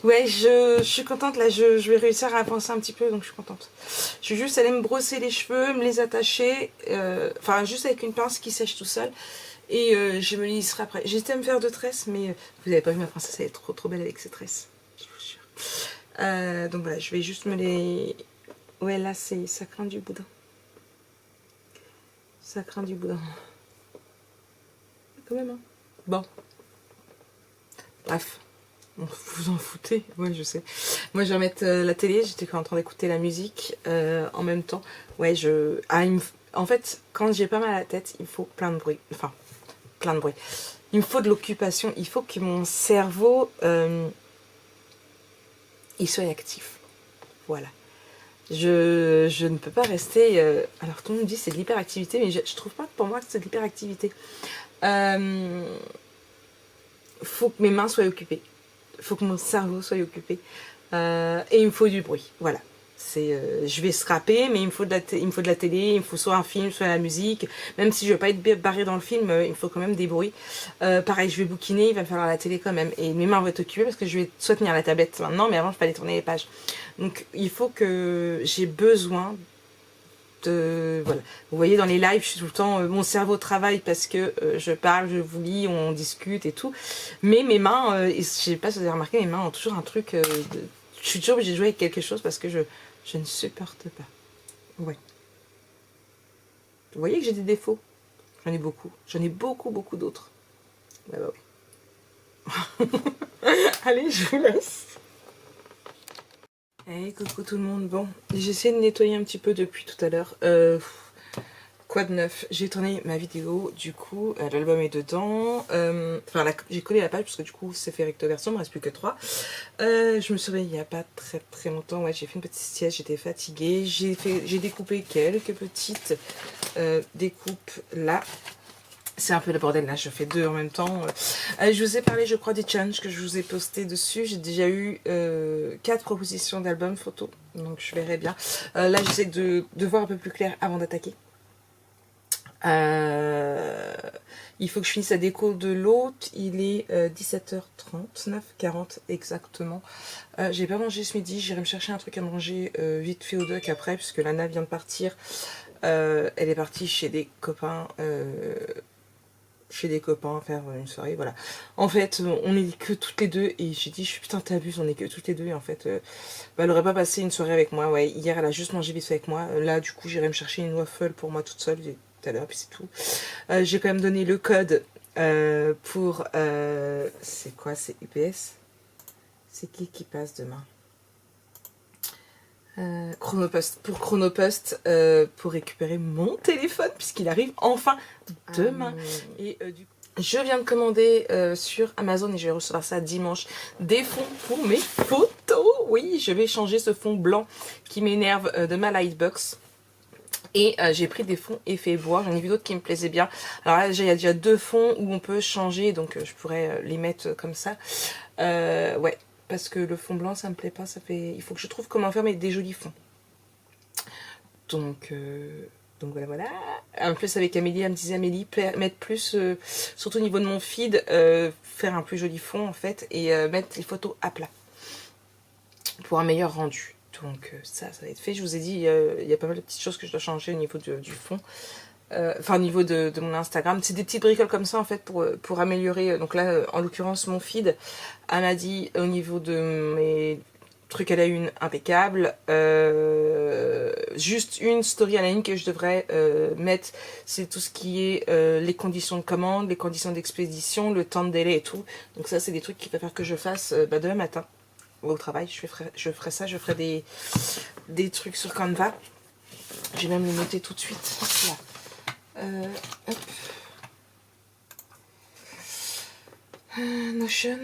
Ouais, je suis contente là, je vais réussir à avancer un petit peu, donc je suis contente. Je vais juste aller me brosser les cheveux, me les attacher, enfin juste avec une pince qui sèche tout seul. Et je me lisserai après. J'hésitais à me faire 2 tresses, mais vous n'avez pas vu ma princesse, elle est trop belle avec ses tresses. Je vous jure. Donc voilà, je vais juste me les... Ouais là ça craint du boudin. Ça craint du boudin. Quand même, hein. Bon. Bref. Vous vous en foutez. Ouais, je sais. Moi, je vais mettre la télé. J'étais en train d'écouter la musique en même temps. Ouais, en fait, quand j'ai pas mal à la tête, il faut plein de bruit. Enfin, plein de bruit. il me faut de l'occupation, il faut que mon cerveau il soit actif. Voilà. Je ne peux pas rester... alors tout le monde dit c'est de l'hyperactivité, mais je trouve pas pour moi que c'est de l'hyperactivité. Faut que mes mains soient occupées. Faut que mon cerveau soit occupé. Et il me faut du bruit. Voilà. Je vais scraper, mais il me faut de la télé, il me faut soit un film, soit la musique. Même si je ne veux pas être barré dans le film, il me faut quand même des bruits. Pareil, je vais bouquiner, il va me falloir la télé quand même. Et mes mains vont être occupées parce que je vais soit tenir la tablette maintenant, mais avant, je vais aller tourner les pages. Donc, il faut que j'ai besoin de... Voilà. Vous voyez, dans les lives, je suis tout le temps... mon cerveau travaille parce que je parle, je vous lis, on discute et tout. Mais mes mains, je sais pas si vous avez remarqué, mes mains ont toujours un truc... je suis toujours obligée de jouer avec quelque chose parce que je ne supporte pas. Ouais. Vous voyez que j'ai des défauts? J'en ai beaucoup. J'en ai beaucoup, beaucoup d'autres. Bah oui. Allez, je vous laisse. Hey, coucou tout le monde. Bon, j'ai essayé de nettoyer un petit peu depuis tout à l'heure. Quoi de neuf? J'ai tourné ma vidéo, du coup, l'album est dedans. Enfin, j'ai collé la page parce que du coup, c'est fait recto verso, il me reste plus que 3. Je me suis réveillée il n'y a pas très longtemps. Ouais, j'ai fait une petite sieste, j'étais fatiguée. J'ai découpé quelques petites découpes là. C'est un peu le bordel là, je fais deux en même temps. Je vous ai parlé, je crois, des challenges que je vous ai posté dessus. J'ai déjà eu 4 propositions d'albums photos, donc je verrai bien. Là, j'essaie de voir un peu plus clair avant d'attaquer. Il faut que je finisse la déco de l'autre. Il est 17h39, 40 exactement. J'ai pas mangé ce midi. J'irai me chercher un truc à manger vite fait au doc après, puisque Lana vient de partir. Elle est partie chez des copains. Faire une soirée, voilà. En fait, on est que toutes les deux et j'ai dit, putain, t'abuses, on est que toutes les deux et en fait, elle aurait pas passé une soirée avec moi. Ouais, hier, elle a juste mangé vite fait avec moi. Là, du coup, j'irai me chercher une waffle pour moi toute seule tout à l'heure, puis c'est tout. J'ai quand même donné le code pour... c'est quoi? C'est UPS? C'est qui passe demain? Chronopost. Pour Chronopost, pour récupérer mon téléphone, puisqu'il arrive enfin demain. Et du coup, je viens de commander sur Amazon et je vais recevoir ça dimanche. Des fonds pour mes photos. Oui, je vais changer ce fond blanc qui m'énerve de ma Lightbox. Et j'ai pris des fonds effet bois. J'en ai vu d'autres qui me plaisaient bien. Alors là, il y a déjà 2 fonds où on peut changer. Donc je pourrais les mettre comme ça. Ouais. Parce que le fond blanc, ça me plaît pas. Il faut que je trouve comment faire mais des jolis fonds. Donc voilà. En plus avec Amélie, elle me disait Amélie, mettre plus, surtout au niveau de mon feed, faire un plus joli fond en fait. Et mettre les photos à plat. Pour un meilleur rendu. Donc ça va être fait. Je vous ai dit, il y a pas mal de petites choses que je dois changer au niveau du fond. Enfin au niveau de mon Instagram. C'est des petites bricoles comme ça en fait pour améliorer. Donc là, en l'occurrence, mon feed, elle m'a dit au niveau de mes trucs à la une, impeccable. Juste une story à la une que je devrais mettre, c'est tout ce qui est les conditions de commande, les conditions d'expédition, le temps de délai et tout. Donc ça, c'est des trucs qu'il va falloir que je fasse demain matin. Au travail, je ferai ça, je ferai des trucs sur Canva. Je vais même les noter tout de suite. Là. Hop. Notion.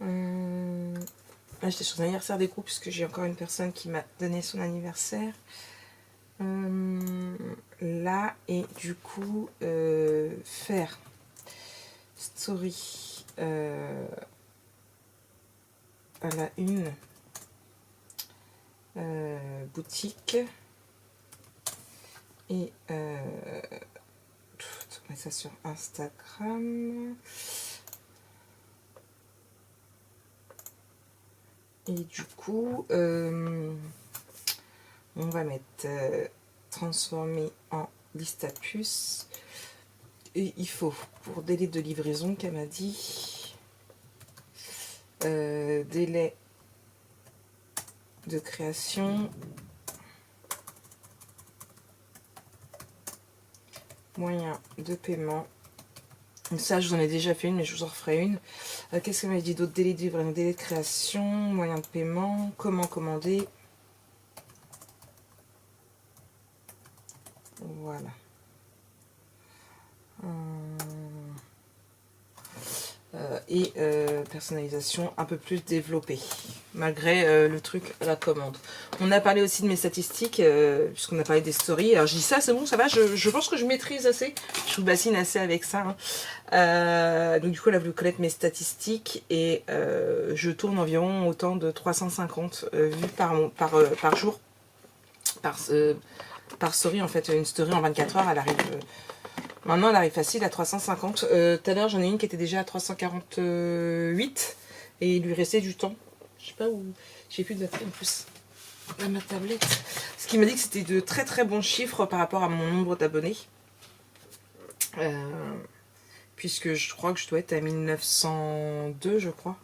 Là, j'étais sur l'anniversaire des groupes puisque j'ai encore une personne qui m'a donné son anniversaire. Là, et du coup, faire story à la une. Boutique et ça sur Instagram et du coup on va mettre transformer en liste à puces et il faut pour délai de livraison qu'elle m'a dit délai de création, moyen de paiement. Ça, je vous en ai déjà fait une, mais je vous en referai une. Qu'est-ce qu'elle m'a dit d'autre? Délai de livraison, délai de création, moyen de paiement, comment commander. Voilà. et personnalisation un peu plus développée, malgré le truc à la commande. On a parlé aussi de mes statistiques, puisqu'on a parlé des stories. Alors je dis ça, c'est bon, ça va, je pense que je maîtrise assez, je vous bassine assez avec ça. Hein. Donc du coup, elle a voulu connaître mes statistiques, et je tourne environ autant de 350 vues par jour, par story. En fait, une story en 24 heures, elle arrive... Maintenant, elle arrive facile à 350. Tout à l'heure, j'en ai une qui était déjà à 348. Et il lui restait du temps. Je sais pas où... J'ai plus de batterie en plus. Dans ma tablette. Ce qui m'a dit que c'était de très très bons chiffres par rapport à mon nombre d'abonnés. Puisque je crois que je dois être à 1902, je crois.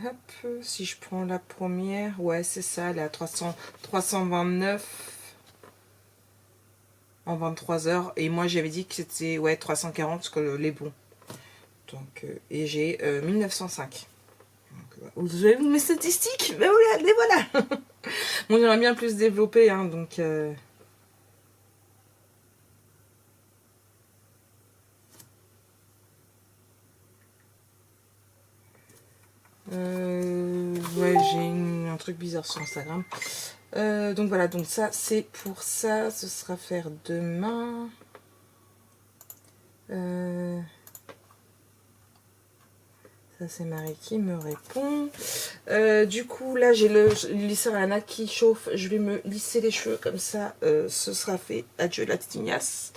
Hop, si je prends la première, ouais, c'est ça, elle est à 329 en 23 heures. Et moi, j'avais dit que c'était, ouais, 340, parce que les bons. Donc, et j'ai 1905. Donc, vous avez vu mes statistiques? Ben voilà, les voilà. Bon, j'aimerais bien plus développer, hein, donc... ouais, j'ai un truc bizarre sur Instagram. Donc voilà, donc ça c'est pour ça, ce sera faire demain. Ça c'est Marie qui me répond. Du coup là j'ai le lisseur Anna qui chauffe, je vais me lisser les cheveux comme ça, ce sera fait. Adieu la tignasse,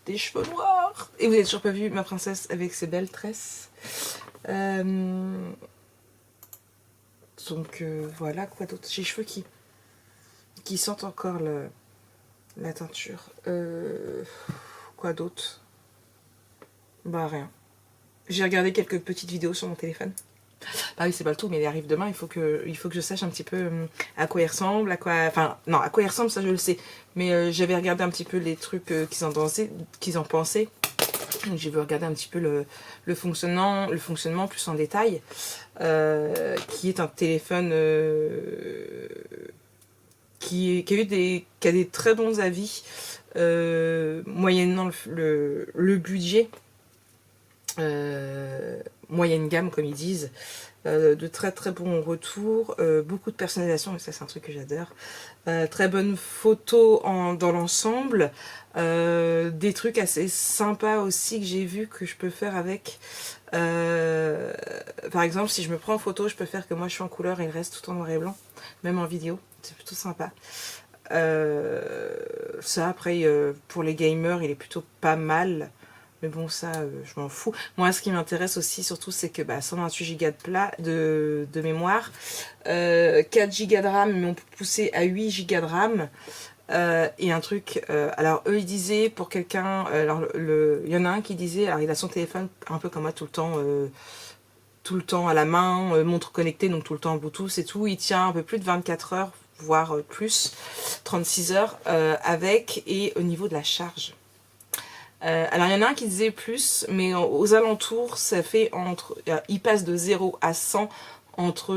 des cheveux noirs. Et vous n'avez toujours pas vu ma princesse avec ses belles tresses. Donc voilà, quoi d'autre. J'ai les cheveux qui sentent encore la teinture. Quoi d'autre? Bah rien. J'ai regardé quelques petites vidéos sur mon téléphone. Ah oui, c'est pas le tout, mais il arrive demain. Il faut que je sache un petit peu à quoi il ressemble, enfin non, à quoi il ressemble, ça je le sais. Mais j'avais regardé un petit peu les trucs qu'ils en pensaient. J'ai vu regarder un petit peu le fonctionnement plus en détail, qui est un téléphone qui a des très bons avis, moyennant le budget, moyenne gamme comme ils disent, de très très bons retours, beaucoup de personnalisation, et ça c'est un truc que j'adore, très bonnes photos dans l'ensemble, des trucs assez sympas aussi que j'ai vu que je peux faire avec, par exemple si je me prends en photo, je peux faire que moi je suis en couleur et il reste tout en noir et blanc, même en vidéo, c'est plutôt sympa. Ça après pour les gamers il est plutôt pas mal. Mais bon, ça, je m'en fous. Moi, ce qui m'intéresse aussi, surtout, c'est que 128 Go de mémoire, 4 Go de RAM, mais on peut pousser à 8 Go de RAM. Et un truc, alors eux, ils disaient, pour quelqu'un, alors il y en a un qui disait, alors il a son téléphone un peu comme moi, tout le temps à la main, montre connectée, donc tout le temps en Bluetooth et tout. Il tient un peu plus de 24 heures, voire plus, 36 heures, avec, et au niveau de la charge. Alors il y en a un qui disait plus, mais aux alentours ça fait il passe de 0 à 100 entre,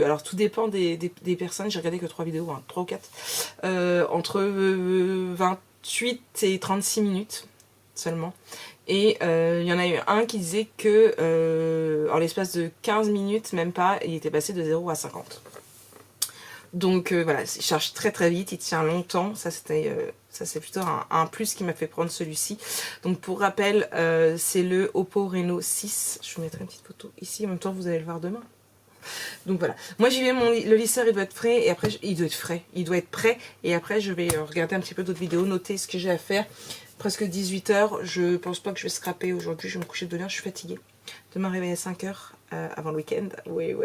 alors tout dépend des personnes, j'ai regardé que 3 vidéos, hein, 3 ou 4, entre 28 et 36 minutes seulement. Et il y en a eu un qui disait que en l'espace de 15 minutes, même pas, il était passé de 0 à 50. Donc voilà, il charge très très vite, il tient longtemps, ça c'est plutôt un plus qui m'a fait prendre celui-ci. Donc pour rappel, c'est le Oppo Reno 6, je vous mettrai une petite photo ici, en même temps vous allez le voir demain. Donc voilà, moi j'y vais, le lisseur il doit être frais, et après il doit être prêt, et après je vais regarder un petit peu d'autres vidéos, noter ce que j'ai à faire. Presque 18 h, je pense pas que je vais scraper aujourd'hui, je vais me coucher de 2 h, je suis fatiguée. Demain réveil à 5 h avant le week-end, oui.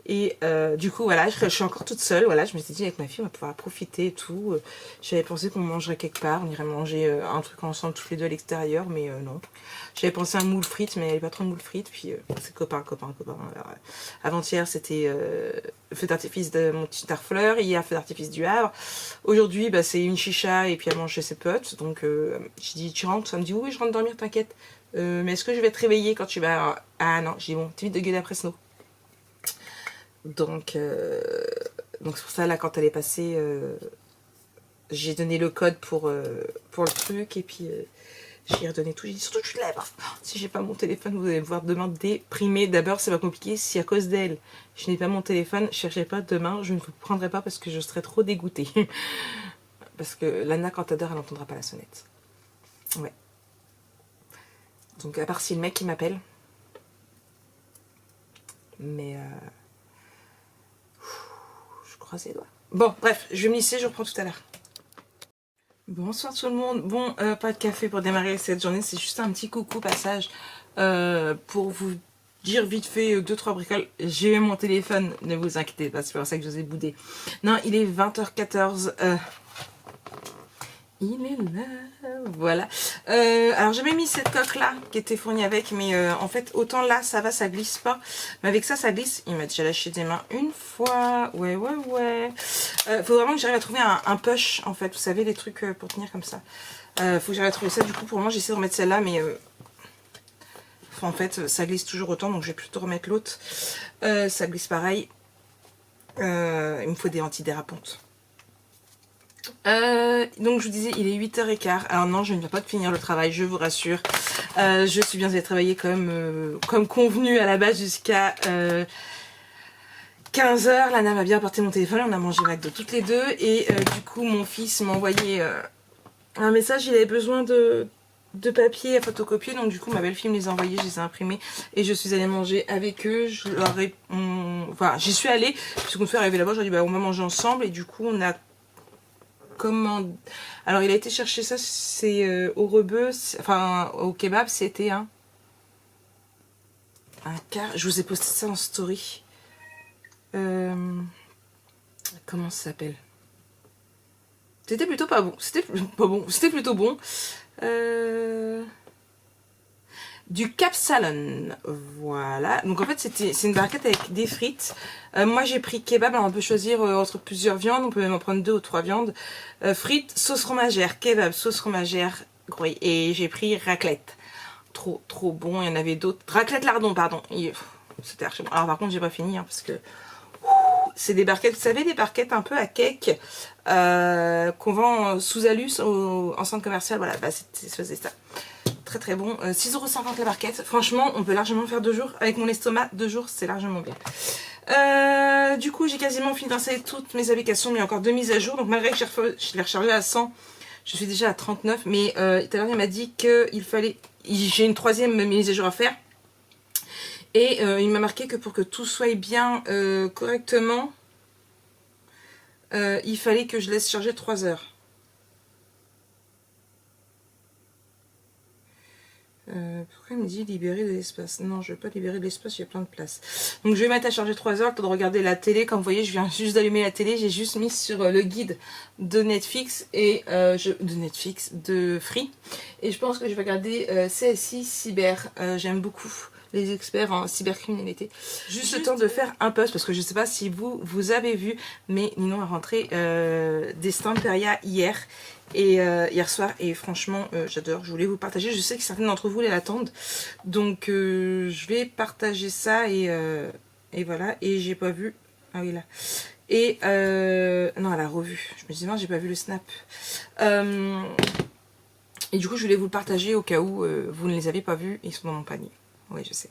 Et du coup voilà, je suis encore toute seule, voilà, je me suis dit avec ma fille on va pouvoir profiter et tout. J'avais pensé qu'on mangerait quelque part, on irait manger un truc ensemble toutes les deux à l'extérieur, mais non. J'avais pensé à un moule frites, mais il n'y avait pas trop de moule frites, puis c'est copain. Avant-hier c'était feu d'artifice de mon petit Harfleur, hier feu d'artifice du Havre. Aujourd'hui c'est une chicha et puis elle mange chez ses potes, donc je dis tu rentres, ça me dit oui je rentre dormir, t'inquiète. Mais est-ce que je vais te réveiller quand tu vas... Ah non, j'ai dit bon, t'es vite de gueuler après Snow. Donc c'est pour ça, là, quand elle est passée, j'ai donné le code pour le truc. Et puis, j'ai redonné tout. J'ai dit, surtout, tu te lèves. Si j'ai pas mon téléphone, vous allez me voir demain déprimée. D'abord, c'est pas compliqué. Si à cause d'elle, je n'ai pas mon téléphone, cherchez pas demain. Je ne vous prendrai pas parce que je serai trop dégoûtée. Parce que Lana, quand elle dort, elle n'entendra pas la sonnette. Ouais. Donc, à part si le mec qui m'appelle. Mais je croise les doigts. Bon, bref, je vais me lisser, je reprends tout à l'heure. Bonsoir tout le monde. Bon, pas de café pour démarrer cette journée, c'est juste un petit coucou passage pour vous dire vite fait 2-3 bricoles. J'ai eu mon téléphone, ne vous inquiétez pas, c'est pour ça que je vous ai boudé. Non, il est 20h14. Il est là, voilà. Alors j'avais mis cette coque là qui était fournie avec, mais en fait autant là ça va, ça glisse pas, mais avec ça ça glisse. Il m'a déjà lâché des mains une fois, ouais. Faut vraiment que j'arrive à trouver un push en fait, vous savez les trucs pour tenir comme ça. Faut que j'arrive à trouver ça, du coup pour moi j'essaie de remettre celle-là, mais en fait ça glisse toujours autant, donc je vais plutôt remettre l'autre. Ça glisse pareil, il me faut des antidérapantes. Donc je vous disais, il est 8h15. Alors non, je ne viens pas de finir le travail, je vous rassure. Je suis bien allée travailler comme convenu à la base jusqu'à 15h. Lana m'a bien apporté mon téléphone, on a mangé McDo toutes les deux. Et du coup, mon fils m'a envoyé un message, il avait besoin de papier à photocopier. Donc du coup, ma belle-fille me les a envoyés, je les ai imprimés. Et je suis allée manger avec eux. Je leur ai... Enfin, j'y suis allée. Parce qu'on fait arriver là-bas, je leur ai dit, bah, on va manger ensemble. Et du coup, on a... Alors il a été chercher ça, c'est au rebeu, enfin au kebab, c'était un quart. Je vous ai posté ça en story. Comment ça s'appelle? C'était plutôt pas bon. C'était pas bon. C'était plutôt bon. Du capsalon, voilà. Donc en fait c'est une barquette avec des frites. Moi j'ai pris kebab, alors on peut choisir entre plusieurs viandes, on peut même en prendre 2 ou 3 viandes. Frites, sauce fromagère, kebab, sauce fromagère, et j'ai pris raclette. Trop bon, il y en avait d'autres. Raclette lardon, pardon. C'était archi bon. Alors par contre j'ai pas fini parce que c'est des barquettes, vous savez, des barquettes un peu à cake qu'on vend sous Alus en centre commercial. Voilà, bah c'était ça. Très bon, 6,50 € la barquette. Franchement, on peut largement faire 2 jours. Avec mon estomac, 2 jours, c'est largement bien. Du coup, j'ai quasiment fini d'installer toutes mes applications, mais il y a encore 2 mises à jour. Donc malgré que je l'ai rechargé à 100, je suis déjà à 39. Mais tout à l'heure, il m'a dit qu'il fallait... J'ai une 3e mise à jour à faire. Et il m'a marqué que pour que tout soit bien correctement, il fallait que je laisse charger 3 heures. Pourquoi il me dit libérer de l'espace? Non, je ne vais pas libérer de l'espace, il y a plein de place. Donc je vais mettre à charger 3 heures, le temps de regarder la télé. Comme vous voyez, je viens juste d'allumer la télé. J'ai juste mis sur le guide de Netflix et de Free. Et je pense que je vais regarder CSI Cyber. J'aime beaucoup les experts en cybercriminalité. Juste le temps de faire un post, parce que je ne sais pas si vous avez vu, mais Ninon a rentré Destin Peria hier. Et hier soir, et franchement j'adore, je voulais vous partager, je sais que certains d'entre vous l'attendent, donc je vais partager ça et voilà. Et j'ai pas vu, ah oui là, et non, elle a revu, je me disais non, j'ai pas vu le snap, et du coup je voulais vous le partager au cas où vous ne les avez pas vus, ils sont dans mon panier, oui je sais.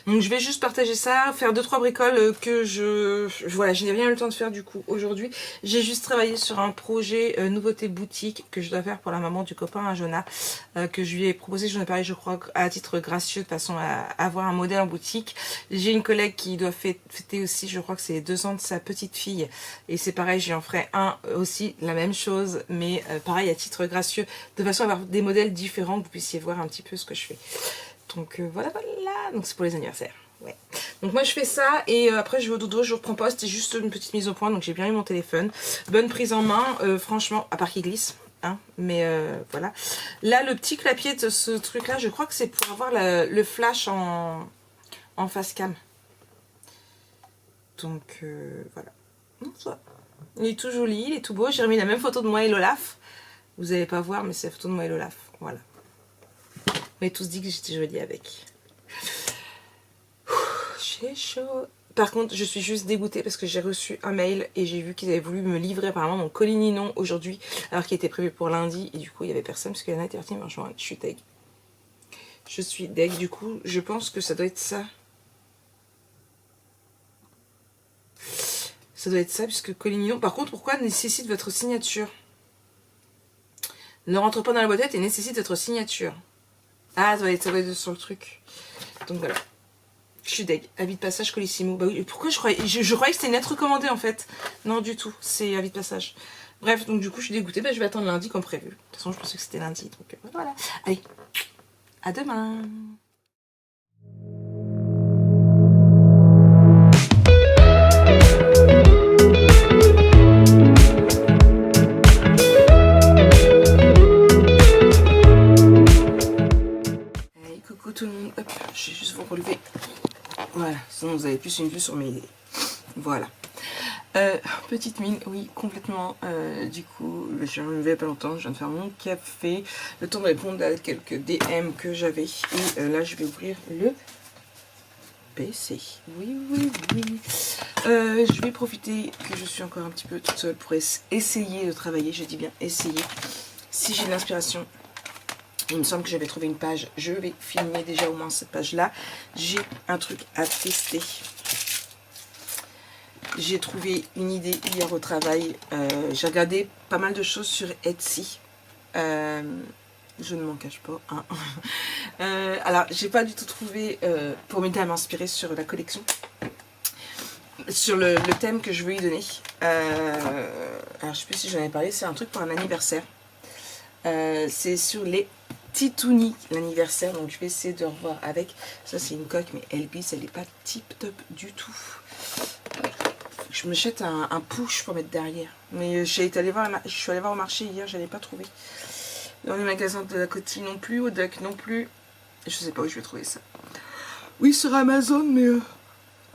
Donc je vais juste partager ça, faire 2-3 bricoles que voilà, je n'ai rien eu le temps de faire du coup aujourd'hui. J'ai juste travaillé sur un projet nouveauté boutique que je dois faire pour la maman du copain à Jonah, que je lui ai proposé, j'en ai parlé je crois à titre gracieux de façon à avoir un modèle en boutique. J'ai une collègue qui doit fêter aussi, je crois que c'est les 2 ans de sa petite fille, et c'est pareil, j'y en ferai un aussi, la même chose, mais pareil à titre gracieux, de façon à avoir des modèles différents, que vous puissiez voir un petit peu ce que je fais. Donc voilà, donc c'est pour les anniversaires. Ouais. Donc moi je fais ça et après je vais au dodo, je reprends poste, c'est juste une petite mise au point, donc j'ai bien eu mon téléphone. Bonne prise en main, franchement, à part qu'il glisse, hein, mais voilà. Là le petit clapier de ce truc là, je crois que c'est pour avoir le flash en face cam. Donc voilà. Il est tout joli, il est tout beau, j'ai remis la même photo de moi et l'Olaf. Vous n'allez pas voir, mais c'est la photo de moi et l'Olaf, voilà. On m'a tous dit que j'étais jolie avec. J'ai chaud. par contre, je suis juste dégoûtée parce que j'ai reçu un mail et j'ai vu qu'ils avaient voulu me livrer apparemment mon colis Ninon aujourd'hui, alors qu'il était prévu pour lundi. Et du coup, il y avait personne parce qu'il y en a été parti me rejoindre. Je suis deg. Je suis deg. Du coup, je pense que ça doit être ça. Ça doit être ça, puisque colis Ninon. Par contre, pourquoi nécessite votre signature? Ne rentre pas dans la boîte et nécessite votre signature. Ah, ça doit être sur le truc. Donc voilà. Je suis deg. Avis de passage Colissimo. Bah oui, pourquoi je croyais que c'était une lettre recommandée en fait. Non, du tout. C'est avis de passage. Bref, donc du coup, je suis dégoûtée. Bah, je vais attendre lundi comme prévu. De toute façon, je pensais que c'était lundi. Donc voilà. Allez, à demain. Allez, coucou tout le monde. Hop, je vais juste vous relever. Voilà, sinon vous avez plus une vue sur mes... Voilà. Petite mine, oui, complètement. Du coup, je suis arrivée il n'y a pas longtemps, je viens de faire mon café. Le temps de répondre à quelques DM que j'avais. Et là, je vais ouvrir le PC. Oui, oui, oui. Je vais profiter que je suis encore un petit peu toute seule pour essayer de travailler. Je dis bien essayer. Si j'ai de l'inspiration... Il me semble que j'avais trouvé une page. Je vais filmer déjà au moins cette page-là. J'ai un truc à tester. J'ai trouvé une idée hier au travail. J'ai regardé pas mal de choses sur Etsy. Je ne m'en cache pas. Hein. Alors, j'ai pas du tout trouvé pour m'aider à m'inspirer sur la collection. Sur le thème que je veux lui donner. Alors, je sais plus si j'en avais parlé. C'est un truc pour un anniversaire. C'est sur les Titouni, l'anniversaire, donc je vais essayer de revoir avec. Ça c'est une coque, mais elle glisse, elle n'est pas tip top du tout. Je me jette un push pour mettre derrière. Mais je suis allée voir au marché hier, je n'avais pas trouvé. Dans les magasins de la Coty non plus, au Duck non plus. Je sais pas où je vais trouver ça. Oui, sur Amazon, mais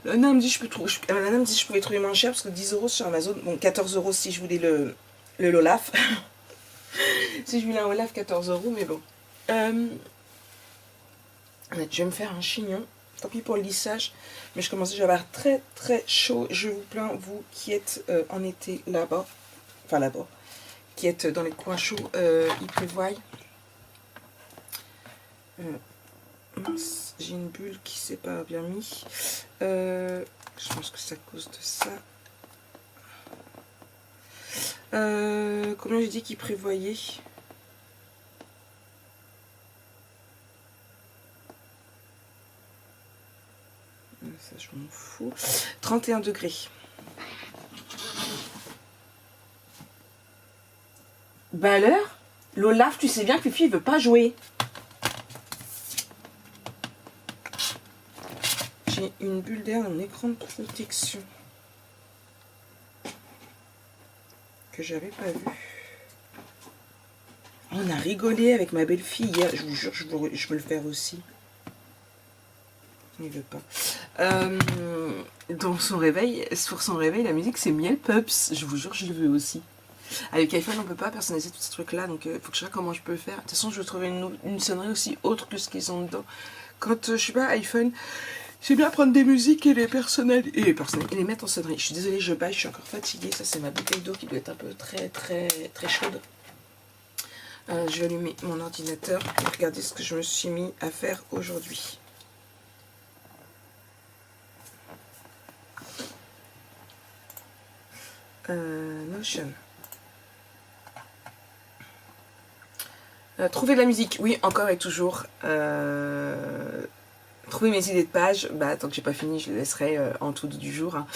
Lana me dit je pouvais trouver moins cher parce que 10 € sur Amazon. Bon, 14 € si je voulais le Olaf. Si je voulais un Olaf, 14 €, mais bon. Je vais me faire un chignon. Tant pis pour le lissage. Mais je commence déjà à avoir très très chaud. Je vous plains, vous qui êtes en été là-bas. Enfin là-bas. Qui êtes dans les coins chauds. Il prévoit. Mince, j'ai une bulle qui s'est pas bien mis. Je pense que c'est à cause de ça. Combien j'ai dit qu'il prévoyait? Ça, je m'en fous. 31 degrés. Bah alors, l'Olaf, tu sais bien que Fifi ne veut pas jouer. J'ai une bulle d'air dans mon écran de protection. Que j'avais pas vu. On a rigolé avec ma belle-fille hier. Je vous jure, je veux le faire aussi. Il veut pas. Dans son réveil, pour son réveil, la musique c'est Miel Pups. Je vous jure, je le veux aussi. Avec iPhone, on peut pas personnaliser tous ces trucs-là, donc il faut que je sais comment je peux le faire. De toute façon, je veux trouver une sonnerie aussi autre que ce qu'ils ont dedans. Quand je suis pas iPhone, j'aime bien prendre des musiques et les personnaliser et les mettre en sonnerie. Je suis désolée, je baille, je suis encore fatiguée. Ça, c'est ma bouteille d'eau qui doit être un peu très chaude. Je vais allumer mon ordinateur et regarder ce que je me suis mis à faire aujourd'hui. Notion. Trouver de la musique, oui, encore et toujours. Trouver mes idées de page, bah, tant que j'ai pas fini, je les laisserai en tout du jour. Hein.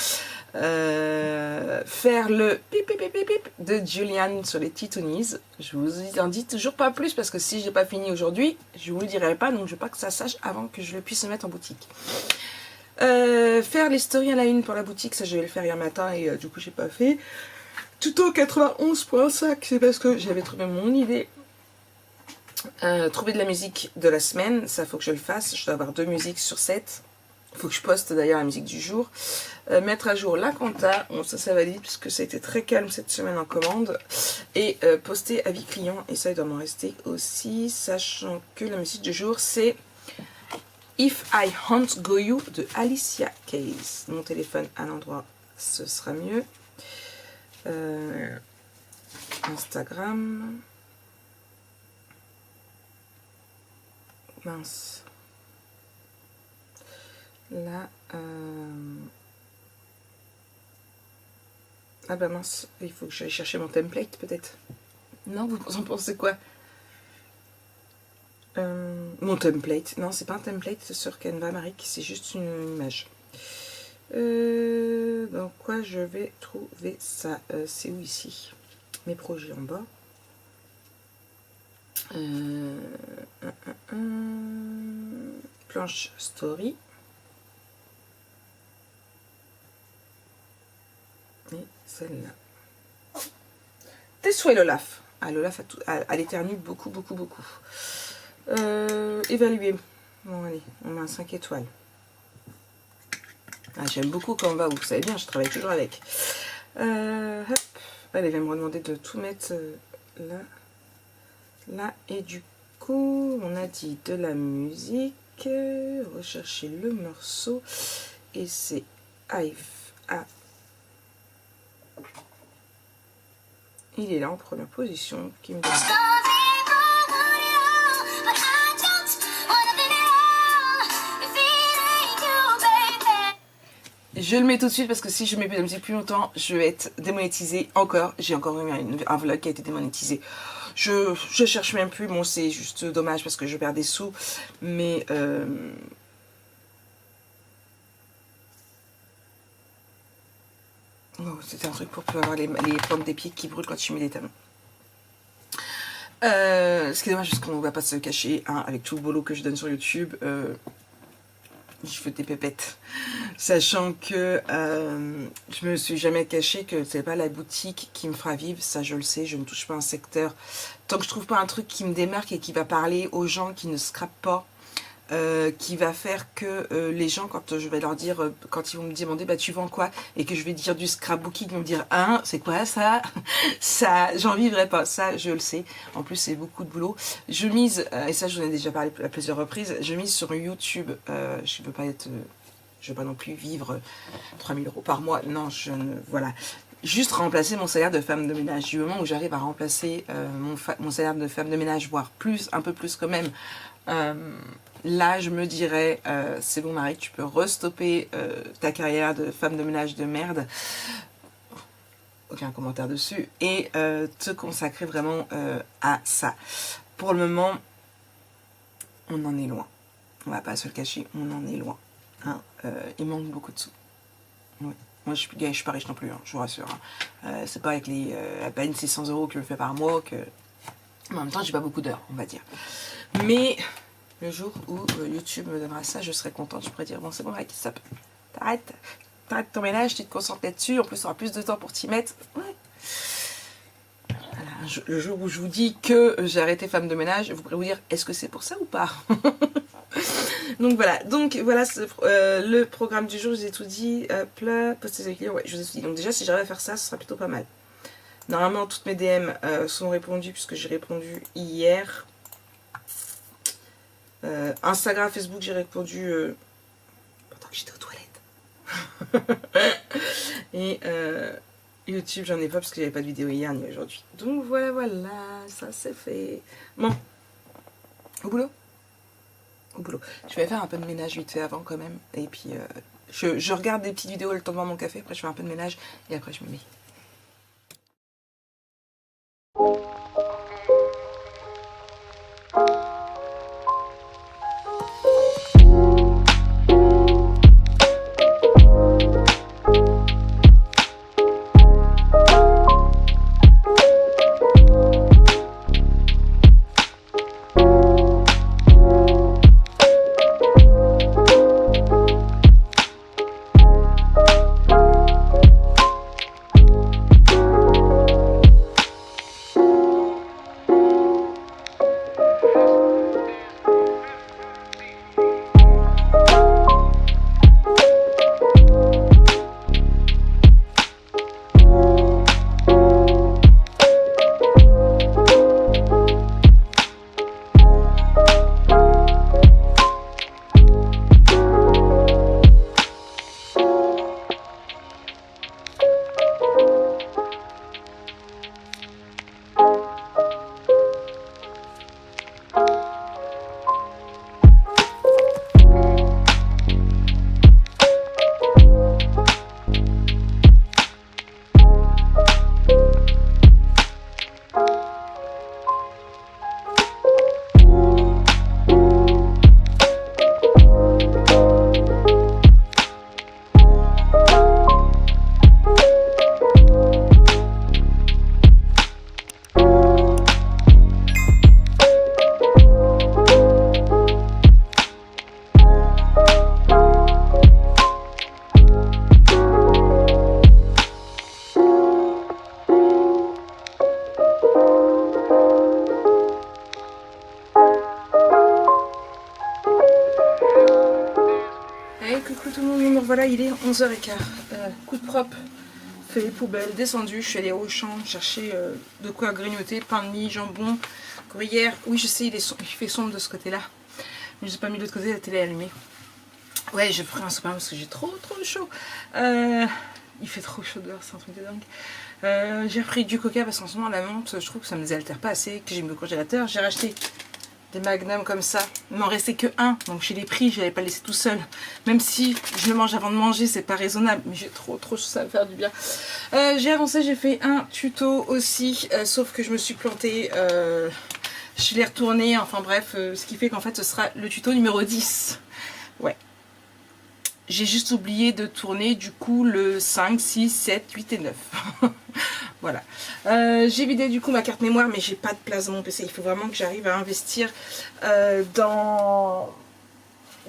Faire le pip pip pip pip de Julian sur les Titoonies. Je vous en dis toujours pas plus parce que si j'ai pas fini aujourd'hui, je vous le dirai pas, donc je veux pas que ça sache avant que je le puisse mettre en boutique. Faire les stories à la une pour la boutique, ça je vais le faire hier matin et du coup j'ai pas fait. Tuto 91.5, c'est parce que j'avais trouvé mon idée. Trouver de la musique de la semaine, ça faut que je le fasse. Je dois avoir 2 musiques sur 7. Il faut que je poste d'ailleurs la musique du jour. Mettre à jour la compta, bon ça valide puisque ça a été très calme cette semaine en commande. Et poster avis client, et ça il doit m'en rester aussi, sachant que la musique du jour c'est If I Hunt Go You de Alicia Keys. Mon téléphone à l'endroit, ce sera mieux. Instagram. Mince. Là, ah bah mince, il faut que j'aille chercher mon template peut-être. Non, vous en pensez quoi? Mon template, non c'est pas un template sur Canva Marik, c'est juste une image. Dans quoi je vais trouver ça? C'est où ici? Mes projets en bas. Planche story. Et celle-là. Tes souhaits, Lolaf. Ah, Lolaf, elle éternue beaucoup. Évaluer. Bon, allez, on met un 5 étoiles. Ah, j'aime beaucoup Canva, vous savez bien, je travaille toujours avec. Hop. Elle va me demander de tout mettre là. Là, et du coup, on a dit de la musique. Rechercher le morceau. Et c'est il est là en première position qui me donne. Je le mets tout de suite parce que si je mets la musique plus longtemps, je vais être démonétisée encore. J'ai encore eu un vlog qui a été démonétisé. Je cherche même plus. Bon, c'est juste dommage parce que je perds des sous. Mais oh, c'était un truc pour avoir les plantes des pieds qui brûlent quand tu mets des talons. Ce qui est dommage parce qu'on ne va pas se cacher, hein, avec tout le boulot que je donne sur YouTube. Je fais des pépettes, sachant que je me suis jamais cachée que c'est pas la boutique qui me fera vivre, ça je le sais, je ne touche pas un secteur. Tant que je trouve pas un truc qui me démarque et qui va parler aux gens qui ne scrapent pas, qui va faire que les gens, quand je vais leur dire, quand ils vont me demander bah tu vends quoi, et que je vais dire du scrapbooking, ils vont me dire hein, c'est quoi ça? Ça, j'en vivrai pas, ça je le sais. En plus c'est beaucoup de boulot. Je mise, et ça je vous en ai déjà parlé à plusieurs reprises, je mise sur YouTube. Je veux pas être, je veux pas non plus vivre 3000 € par mois. Non, je ne, voilà. Juste remplacer mon salaire de femme de ménage. Du moment où j'arrive à remplacer mon salaire de femme de ménage, voire plus, un peu plus quand même. Là, je me dirais, c'est bon Marie, tu peux restopper ta carrière de femme de ménage de merde. Aucun commentaire dessus. Et te consacrer vraiment à ça. Pour le moment, on en est loin. On va pas se le cacher, on en est loin. Hein, il manque beaucoup de sous. Oui. Moi, je suis pas riche non plus, hein, je vous rassure. Hein. C'est pas avec les à peine 600 € que je fais par mois que... Mais en même temps, j'ai pas beaucoup d'heures, on va dire. Mais... le jour où YouTube me donnera ça, je serai contente. Je pourrais dire, bon, c'est bon, Marie, stop. T'arrêtes ton ménage, tu te concentres là-dessus. En plus, tu auras plus de temps pour t'y mettre. Ouais. Voilà, le jour où je vous dis que j'ai arrêté femme de ménage, vous pourrez vous dire, est-ce que c'est pour ça ou pas? Donc voilà, le programme du jour, je vous ai tout dit. Hop là, poster des clients, ouais, je vous ai tout dit. Donc déjà, si j'arrive à faire ça, ce sera plutôt pas mal. Normalement, toutes mes DM sont répondues puisque j'ai répondu hier. Instagram, Facebook, j'ai répondu pendant que j'étais aux toilettes. Et YouTube, j'en ai pas parce qu'il n'y avait pas de vidéo hier ni aujourd'hui. Donc voilà, ça c'est fait. Bon, au boulot. Je vais faire un peu de ménage vite fait avant quand même. Et puis je regarde des petites vidéos le temps de boire mon café. Après je fais un peu de ménage et après je me mets. voilà, il est 11h15. Coup de propre, fait les poubelles, descendu. Je suis allée au champ chercher de quoi grignoter, pain de mie, jambon, gruyère. Oui, je sais, il fait sombre de ce côté-là. Mais je n'ai pas mis de l'autre côté, la télé est allumée. Ouais, je ferai un soupin parce que j'ai trop chaud. Il fait trop chaud dehors, c'est un truc de dingue. J'ai pris du coca parce qu'en ce moment, la menthe, je trouve que ça ne me désaltère pas assez, que j'ai mis au congélateur. J'ai racheté des magnums comme ça. Il m'en restait que un, donc je l'ai pris, je l'avais pas laissé tout seul. Même si je le mange avant de manger, c'est pas raisonnable, mais j'ai trop chaud, ça va me faire du bien. J'ai avancé, j'ai fait un tuto aussi, sauf que je me suis plantée. Je l'ai retourné, enfin bref, ce qui fait qu'en fait ce sera le tuto numéro 10. Ouais. J'ai juste oublié de tourner du coup le 5, 6, 7, 8 et 9. Voilà. J'ai vidé du coup ma carte mémoire, mais j'ai pas de place dans mon PC. Il faut vraiment que j'arrive à investir dans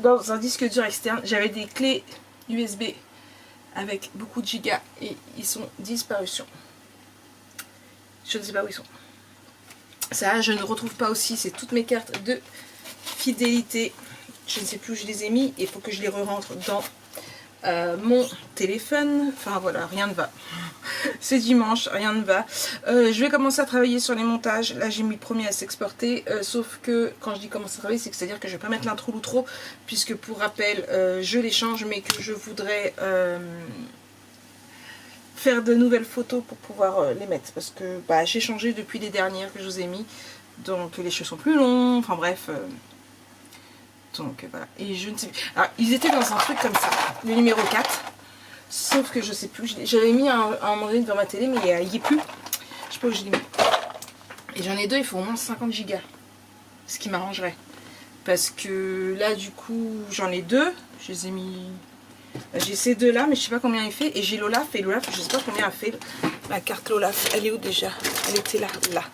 un disque dur externe. J'avais des clés USB avec beaucoup de gigas et ils sont disparus. Je ne sais pas où ils sont. Ça, je ne retrouve pas aussi. C'est toutes mes cartes de fidélité. Je ne sais plus où je les ai mis. Il faut que je les re-rentre dans mon téléphone. Enfin voilà, rien ne va. C'est dimanche, rien ne va. Je vais commencer à travailler sur les montages. Là, j'ai mis le premier à s'exporter. Sauf que quand je dis commencer à travailler, c'est à dire que je ne vais pas mettre l'intro l'outro. Puisque pour rappel, je les change, mais que je voudrais faire de nouvelles photos pour pouvoir les mettre. Parce que bah, j'ai changé depuis les dernières que je vous ai mis. Donc les cheveux sont plus longs. Enfin bref. Donc voilà. Et je ne sais plus. Alors, ils étaient dans un truc comme ça. Le numéro 4. Sauf que je sais plus. J'avais mis un moment donné devant ma télé, mais il n'y est plus. Je sais pas où je l'ai mis. Et j'en ai deux, il faut au moins 50 gigas. Ce qui m'arrangerait. Parce que là, du coup, j'en ai deux. Je les ai mis. J'ai ces deux là, mais je sais pas combien il fait. Et j'ai l'Olaf. Et l'Olaf, je sais pas combien elle fait. Ma carte l'Olaf. Elle est où déjà? Elle était là. Là.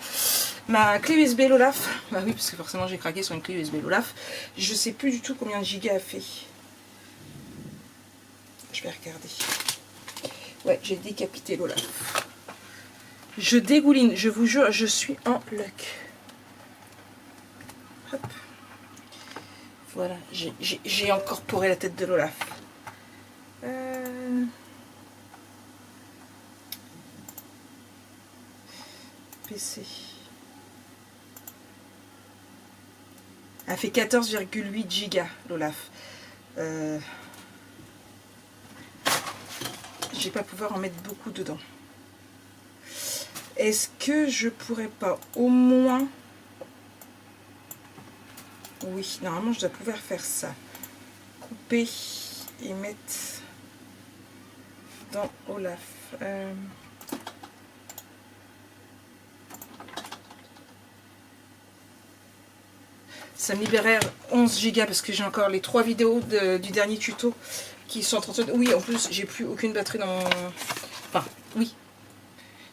Ma clé USB l'Olaf. Bah oui, parce que forcément j'ai craqué sur une clé USB l'Olaf. Je sais plus du tout combien de gigas elle fait. Je vais regarder. Ouais, j'ai décapité l'Olaf. Je dégouline, je vous jure, je suis en luck. Hop. Voilà, j'ai incorporé la tête de l'Olaf. PC. Elle fait 14,8 gigas l'Olaf. Je vais pas pouvoir en mettre beaucoup dedans. Est-ce que je pourrais pas au moins... Oui, normalement je dois pouvoir faire ça. Couper et mettre dans Olaf. Ça me libérait 11 gigas parce que j'ai encore les 3 vidéos du dernier tuto qui sont en train de... Oui, en plus, j'ai plus aucune batterie dans mon... Enfin, oui.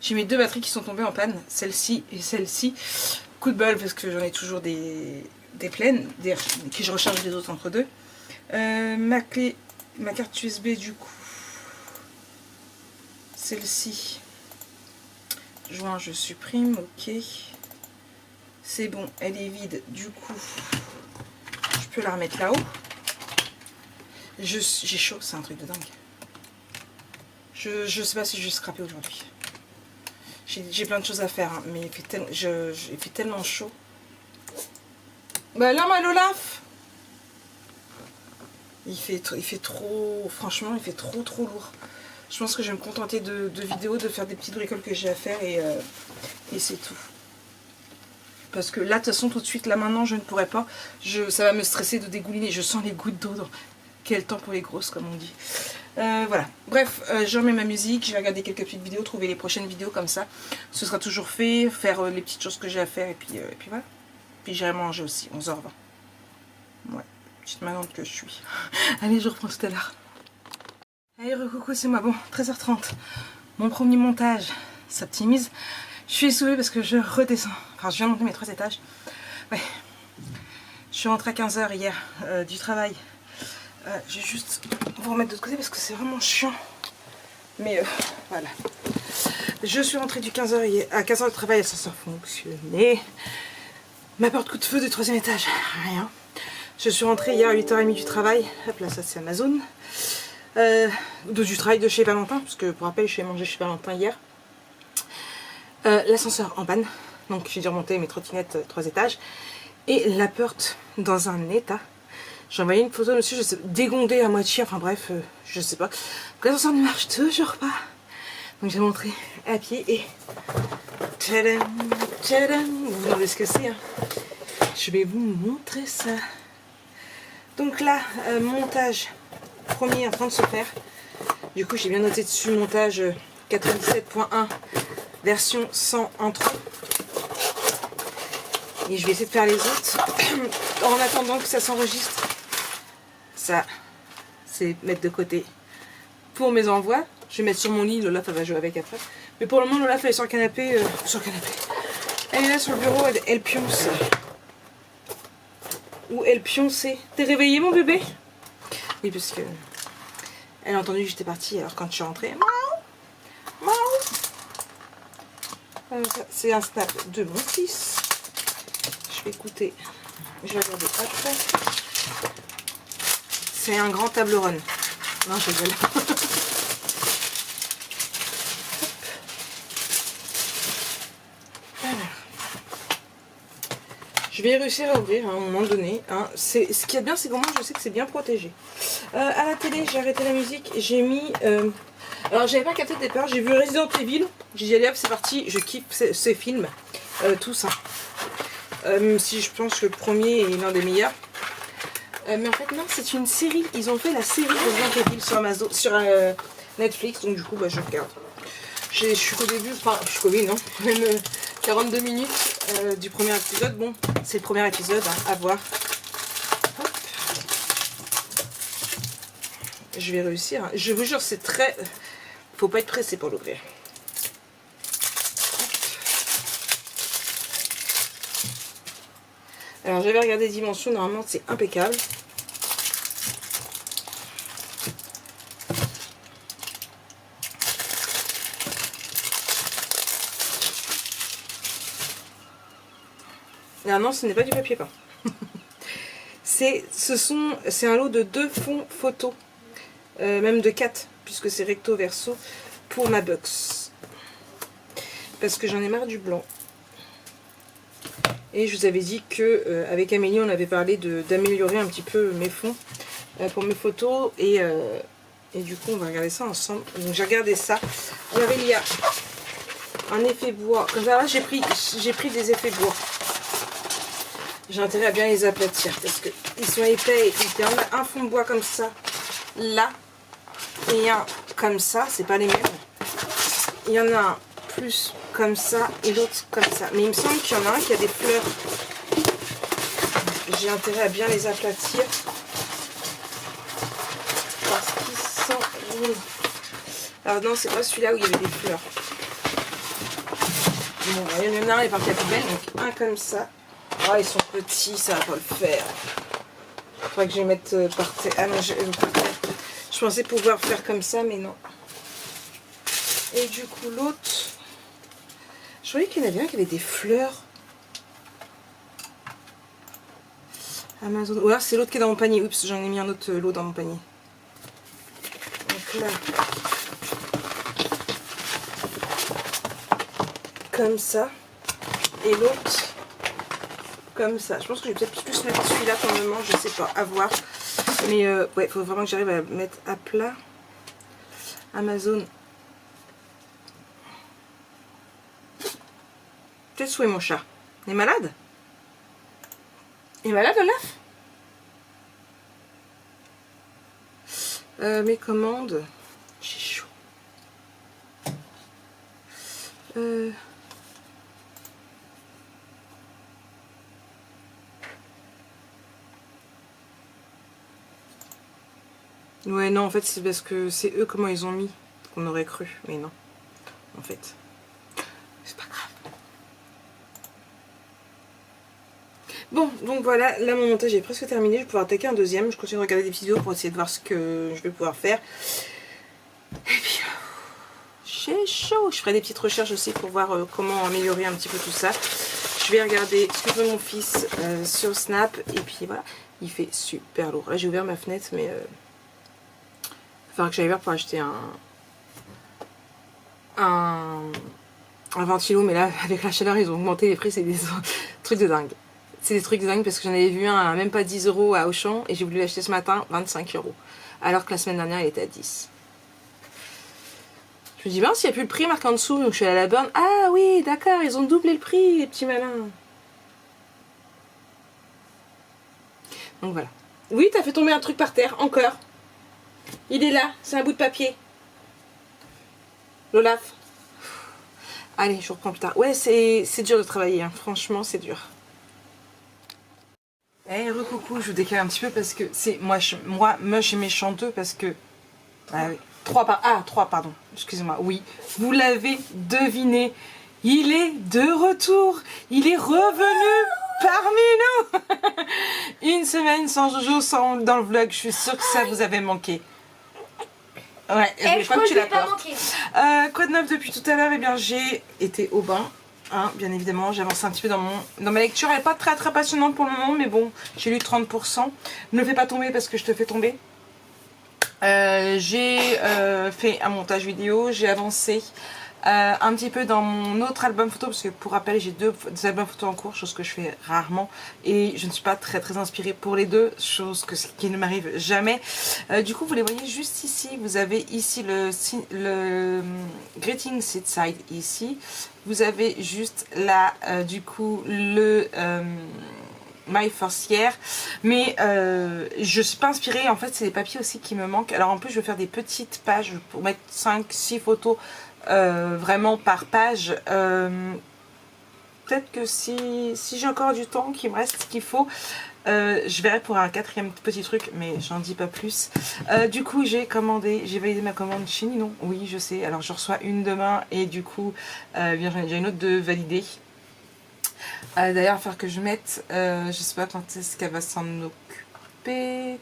J'ai mes deux batteries qui sont tombées en panne, celle-ci et celle-ci. Coup de bol parce que j'en ai toujours des pleines, que je recharge les autres entre deux. Ma clé, ma carte USB du coup. Celle-ci. Joint, je supprime, ok. C'est bon, elle est vide, du coup, je peux la remettre là-haut. J'ai chaud, c'est un truc de dingue. Je sais pas si je vais scraper aujourd'hui. J'ai plein de choses à faire, hein, mais il fait tellement chaud. Bah là, ma l'Olaf, il fait trop, franchement, il fait trop lourd. Je pense que je vais me contenter de vidéos, de faire des petites bricoles que j'ai à faire et c'est tout. Parce que là, de toute façon, tout de suite, là maintenant, je ne pourrais pas. Ça va me stresser de dégouliner. Je sens les gouttes d'eau. Quel temps pour les grosses, comme on dit. Voilà. Bref, je remets ma musique. Je vais regarder quelques petites vidéos, trouver les prochaines vidéos comme ça. Ce sera toujours fait. Faire les petites choses que j'ai à faire. Et puis voilà. Puis j'irai manger aussi. 11h20. Ouais. Petite malade que je suis. Allez, je reprends tout à l'heure. Allez, recoucou, c'est moi. Bon, 13h30. Mon premier montage s'optimise. Je suis essoufflée parce que je redescends. Enfin, je viens de monter mes 3 étages. Ouais. Je suis rentrée à 15h hier du travail. Je vais juste vous remettre de l'autre côté parce que c'est vraiment chiant. Mais voilà. Je suis rentrée du 15h hier, à 15h de travail, ça fonctionné. Ma porte coup de feu du 3e étage, rien. Je suis rentrée hier à 8h30 du travail. Hop là, ça c'est Amazon. Du travail de chez Valentin, parce que pour rappel, je suis manger chez Valentin hier. L'ascenseur en panne, donc j'ai dû remonter mes trottinettes 3 étages. Et la porte dans un état. J'ai envoyé une photo de monsieur, je sais, dégondé à moitié, enfin bref, je sais pas. Donc l'ascenseur ne marche toujours pas. Donc j'ai montré à pied et... Tadam, tadam, vous vous demandez ce que c'est, hein. Je vais vous montrer ça. Donc là, montage premier en train de se faire. Du coup, j'ai bien noté dessus montage 97.1 version 100 intro. Et je vais essayer de faire les autres en attendant que ça s'enregistre. Ça, c'est mettre de côté pour mes envois. Je vais mettre sur mon lit, Lola va jouer avec après. Mais pour le moment, Lola elle est sur le canapé. Elle est là sur le bureau, elle pionce. Ou elle pionçait. T'es réveillé mon bébé? Oui, parce que elle a entendu que j'étais partie, alors quand je suis rentrée, miaou, miaou. C'est un snap de mon fils. Je vais écouter, je vais regarder après. C'est un grand table run. Non, je rigole. Alors, je vais réussir à ouvrir à un moment donné. Hein. Ce qui est bien, c'est qu'au moins je sais que c'est bien protégé. À la télé, j'ai arrêté la musique. J'ai mis... alors, j'avais pas capté au départ. J'ai vu Resident Evil. J'ai dit, allez hop, c'est parti. Je kiffe ces films. Tout ça. Même si je pense que le premier est l'un des meilleurs. Mais en fait, non, c'est une série. Ils ont fait la série Resident Evil sur Amazon, sur Netflix. Donc, du coup, bah, je regarde. Je suis qu'au début. Enfin, je suis qu'au début, non. Même 42 minutes du premier épisode. Bon, c'est le premier épisode, hein, à voir. Hop. Je vais réussir. Je vous jure, c'est très... Faut pas être pressé pour l'ouvrir. Alors, j'avais regardé les dimensions. Normalement, c'est impeccable. Ah non, ce n'est pas du papier peint. C'est un lot de 2 fonds photos. Même de 4, puisque c'est recto verso pour ma box. Parce que j'en ai marre du blanc. Et je vous avais dit que avec Amélie, on avait parlé d'améliorer un petit peu mes fonds pour mes photos. Et du coup, on va regarder ça ensemble. Donc j'ai regardé ça. Alors il y a un effet bois. Comme ça, là, j'ai pris des effets bois. J'ai intérêt à bien les aplatir parce qu'ils sont épais. Et il y en a un fond de bois comme ça, là, et un comme ça, c'est pas les mêmes. Il y en a un plus comme ça et l'autre comme ça. Mais il me semble qu'il y en a un qui a des fleurs. J'ai intérêt à bien les aplatir parce qu'ils sont... Alors non, c'est pas celui-là où il y avait des fleurs. Bon, il y en a un, il est parti à la poubelle, donc un comme ça. Ah, ils sont petits, ça va pas le faire. Faudrait que je les mette par terre. Ah non, je pensais pouvoir faire comme ça, mais non. Et du coup, l'autre... Je voyais qu'il y en avait un qui avait des fleurs. Amazon. Ou alors c'est l'autre qui est dans mon panier. Oups, j'en ai mis un autre lot dans mon panier. Donc là... Comme ça. Et l'autre... Comme ça. Je pense que je vais peut-être plus mettre celui-là pour le moment, je sais pas, à voir. Mais ouais, il faut vraiment que j'arrive à mettre à plat. Amazon. Peut-être où est mon chat? Il est malade? Il est malade, Olaf? Mes commandes. J'ai chaud. Ouais, non, en fait, c'est parce que c'est eux comment ils ont mis qu'on aurait cru. Mais non, en fait. C'est pas grave. Bon, donc voilà, là mon montage est presque terminé. Je vais pouvoir attaquer un deuxième. Je continue de regarder des vidéos pour essayer de voir ce que je vais pouvoir faire. Et puis, j'ai chaud. Je ferai des petites recherches aussi pour voir comment améliorer un petit peu tout ça. Je vais regarder ce que fait mon fils sur Snap. Et puis voilà, il fait super lourd. Là, j'ai ouvert ma fenêtre, mais... falloir que j'aille voir pour acheter un ventilo, mais là avec la chaleur ils ont augmenté les prix, c'est des trucs de dingue. C'est des trucs de dingue parce que j'en avais vu un à même pas 10 € à Auchan et j'ai voulu l'acheter ce matin 25 €. Alors que la semaine dernière il était à 10. Je me dis mince, il n'y a plus le prix marqué en dessous, donc je suis allée à la borne. Ah oui, d'accord, ils ont doublé le prix, les petits malins. Donc voilà. Oui, t'as fait tomber un truc par terre, encore. Il est là, c'est un bout de papier. L'Olaf. Allez, je reprends plus tard. Ouais, c'est dur de travailler, hein. Franchement, c'est dur. Eh, recoucou, je vous décale un petit peu parce que c'est moi moche et méchanteux parce que... Ah oui. 3 pardon, excusez-moi, oui, vous l'avez deviné, il est de retour, il est revenu parmi nous. Une semaine sans Jojo, dans le vlog, je suis sûre que ça vous avait manqué. Ouais, je crois que tu l'as pas manqué. Quoi de neuf depuis tout à l'heure? Eh bien, j'ai été au bain, hein, bien évidemment, j'ai avancé un petit peu dans ma lecture, elle n'est pas très passionnante pour le moment, mais bon, j'ai lu 30%. Ne me fais pas tomber parce que je te fais tomber. J'ai fait un montage vidéo, j'ai avancé un petit peu dans mon autre album photo parce que pour rappel j'ai deux albums photo en cours, chose que je fais rarement et je ne suis pas très inspirée pour les deux, chose qui ne m'arrive jamais. Du coup vous les voyez juste ici, vous avez ici le Greeting Seaside ici, vous avez juste là du coup le... My First Year, mais je suis pas inspirée, en fait c'est les papiers aussi qui me manquent. Alors en plus je vais faire des petites pages pour mettre 5-6 photos vraiment par page. Peut-être que si j'ai encore du temps, qu'il me reste ce qu'il faut, je verrai pour un 4e petit truc, mais j'en dis pas plus. Du coup j'ai validé ma commande chez Ninon, oui je sais, alors je reçois une demain et du coup bien j'en ai déjà une autre de valider. D'ailleurs, il va falloir que je mette, je sais pas quand est-ce qu'elle va s'en occuper,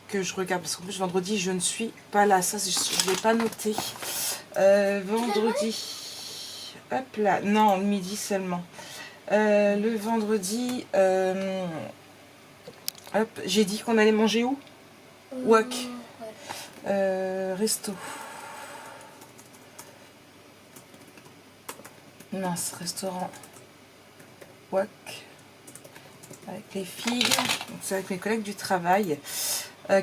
que je regarde, parce qu'en plus vendredi je ne suis pas là, ça je ne l'ai pas noté. Vendredi, hop là, non, midi seulement. Le vendredi, hop, j'ai dit qu'on allait manger où? Wok. Resto. Mince, restaurant. Wok. Avec les filles. C'est avec mes collègues du travail.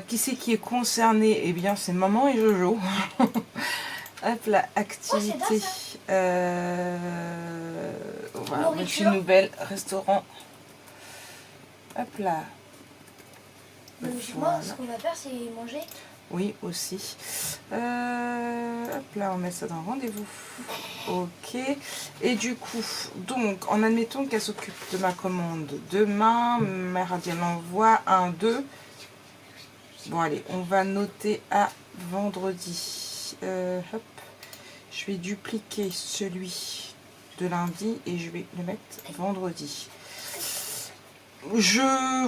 Qui c'est qui est concerné? Eh bien, c'est maman et Jojo. Hop, la activité. Voilà, une nouvelle restaurant. Hop là. Donc, moi, ce qu'on va faire, c'est manger. Oui, aussi. Hop là, on met ça dans rendez-vous. Ok. Et du coup, donc, en admettant qu'elle s'occupe de ma commande demain, mardi, elle envoie 1, 2. Bon, allez, on va noter à vendredi. Hop. Je vais dupliquer celui de lundi et je vais le mettre vendredi.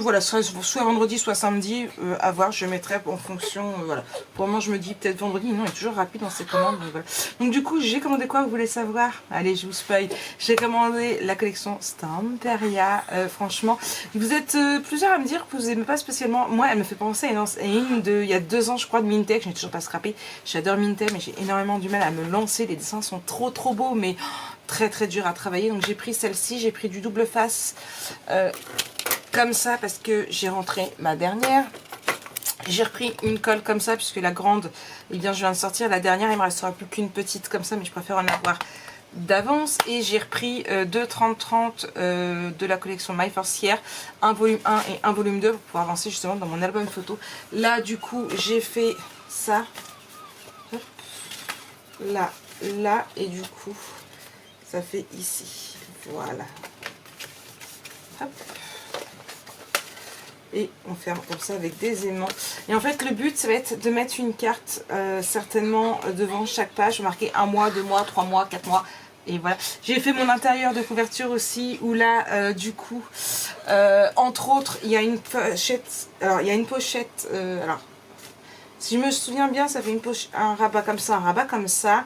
Voilà, soit vendredi, soit samedi, à voir, je mettrai en fonction, voilà. Pour le moment, je me dis peut-être vendredi, non, il est toujours rapide dans ses commandes, donc voilà. Donc du coup, j'ai commandé quoi, vous voulez savoir? Allez, je vous spoil. J'ai commandé la collection Stamperia, franchement. Vous êtes plusieurs à me dire que vous n'aimez pas spécialement, moi, elle me fait penser à une il y a 2 ans, je crois, de Mintek, je n'ai toujours pas scrappé. J'adore Mintek, mais j'ai énormément du mal à me lancer, les dessins sont trop beaux, mais très dur à travailler, donc j'ai pris celle-ci, j'ai pris du double face, comme ça parce que j'ai rentré ma dernière. J'ai repris une colle comme ça puisque la grande, eh bien je viens de sortir. La dernière, il me restera plus qu'une petite comme ça, mais je préfère en avoir d'avance. Et j'ai repris 2 30-30 de la collection My First Year, un volume 1 et un volume 2 pour pouvoir avancer justement dans mon album photo. Là du coup j'ai fait ça, hop, là et du coup ça fait ici, voilà. Hop. Et on ferme comme ça avec des aimants. Et en fait le but ça va être de mettre une carte certainement devant chaque page, marqué 1 mois, 2 mois, 3 mois, 4 mois. Et voilà, j'ai fait mon intérieur de couverture aussi où là du coup entre autres il y a une pochette. Alors il y a une pochette, alors Si je me souviens bien, ça fait un rabat comme ça,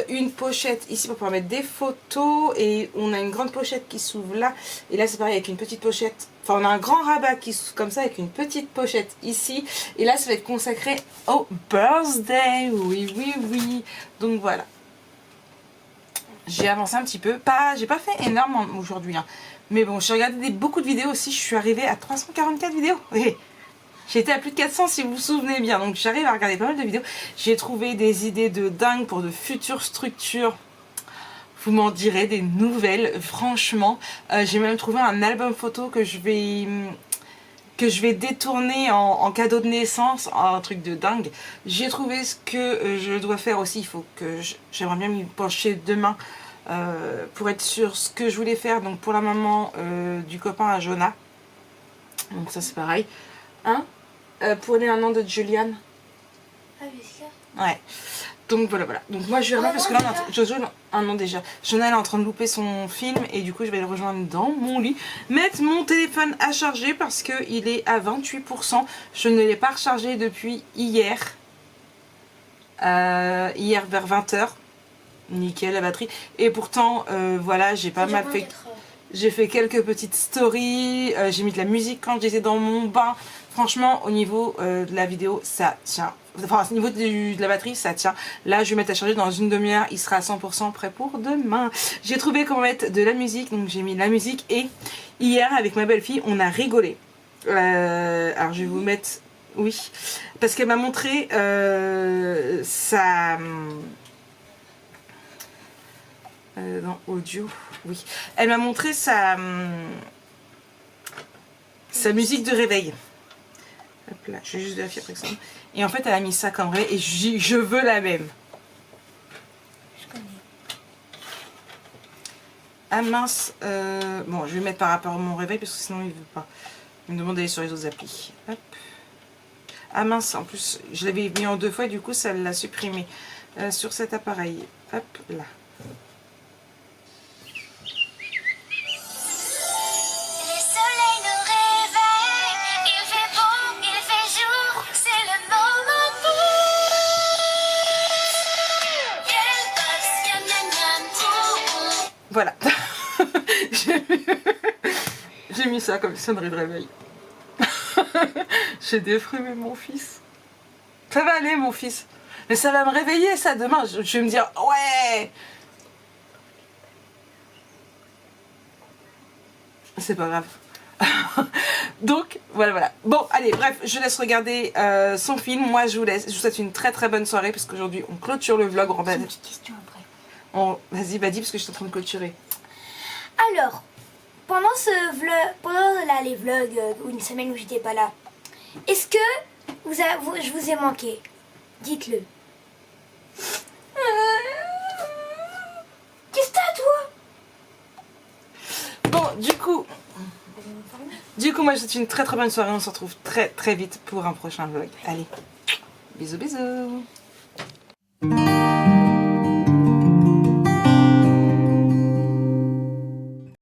une pochette ici pour pouvoir mettre des photos. Et on a une grande pochette qui s'ouvre là. Et là, c'est pareil avec une petite pochette. Enfin, on a un grand rabat qui s'ouvre comme ça avec une petite pochette ici. Et là, ça va être consacré au birthday. Oui, oui, oui. Donc voilà. J'ai avancé un petit peu. J'ai pas fait énorme aujourd'hui. Hein. Mais bon, j'ai regardé beaucoup de vidéos aussi. Je suis arrivée à 344 vidéos. Oui. J'étais à plus de 400 si vous vous souvenez bien, donc j'arrive à regarder pas mal de vidéos. J'ai trouvé des idées de dingue pour de futures structures. Vous m'en direz des nouvelles, franchement. J'ai même trouvé un album photo que je vais détourner en cadeau de naissance, un truc de dingue. J'ai trouvé ce que je dois faire aussi. Il faut que j'aimerais bien m'y pencher demain pour être sur ce que je voulais faire. Donc pour la maman du copain à Jonah. Donc ça c'est pareil. Hein, pour les 1 an de Juliane. Ah, jusqu'à. Ouais. Donc voilà. Donc moi je vais parce que là, Jojo, 1 an déjà. Jonah est en train de louper son film et du coup je vais le rejoindre dans mon lit. Mettre mon téléphone à charger parce qu'il est à 28%. Je ne l'ai pas rechargé depuis hier. Hier vers 20h. Nickel la batterie. Et pourtant, voilà, j'ai pas mal fait. J'ai fait quelques petites stories. J'ai mis de la musique quand j'étais dans mon bain. Franchement, au niveau de la vidéo, ça tient. Enfin, au niveau de la batterie, ça tient. Là, je vais mettre à charger dans une demi-heure. Il sera à 100% prêt pour demain. J'ai trouvé comment mettre de la musique. Donc, j'ai mis de la musique. Et hier, avec ma belle-fille, on a rigolé. Alors, je vais vous mettre... Oui. Parce qu'elle m'a montré sa... dans audio, oui. Elle m'a montré sa musique de réveil. Hop là, je vais juste vérifier après ça. Et en fait, elle a mis ça comme réveil et je veux la même. Je connais. Ah mince, bon, je vais mettre par rapport à mon réveil parce que sinon il veut pas. Il me demande d'aller sur les autres applis. Hop. Ah mince, en plus, je l'avais mis en 2 fois et du coup, ça l'a supprimé sur cet appareil. Hop là. Voilà. J'ai mis ça comme sonnerie de réveil. J'ai défrumé mon fils. Ça va aller mon fils. Mais ça va me réveiller ça demain. Je vais me dire ouais. C'est pas grave. Donc voilà. Bon allez bref, je laisse regarder son film. Moi je vous laisse. Je vous souhaite une très très bonne soirée parce qu'aujourd'hui on clôture le vlog. J'ai une petite question après. Vas-y dis parce que je suis en train de clôturer. Alors, pendant ce vlog, les vlogs ou une semaine où j'étais pas là, est-ce que je vous ai manqué? Dites-le. Qu'est-ce que t'as toi? Bon du coup moi je vous souhaite une très très bonne soirée. On se retrouve très très vite pour un prochain vlog. Allez, bisous bisous.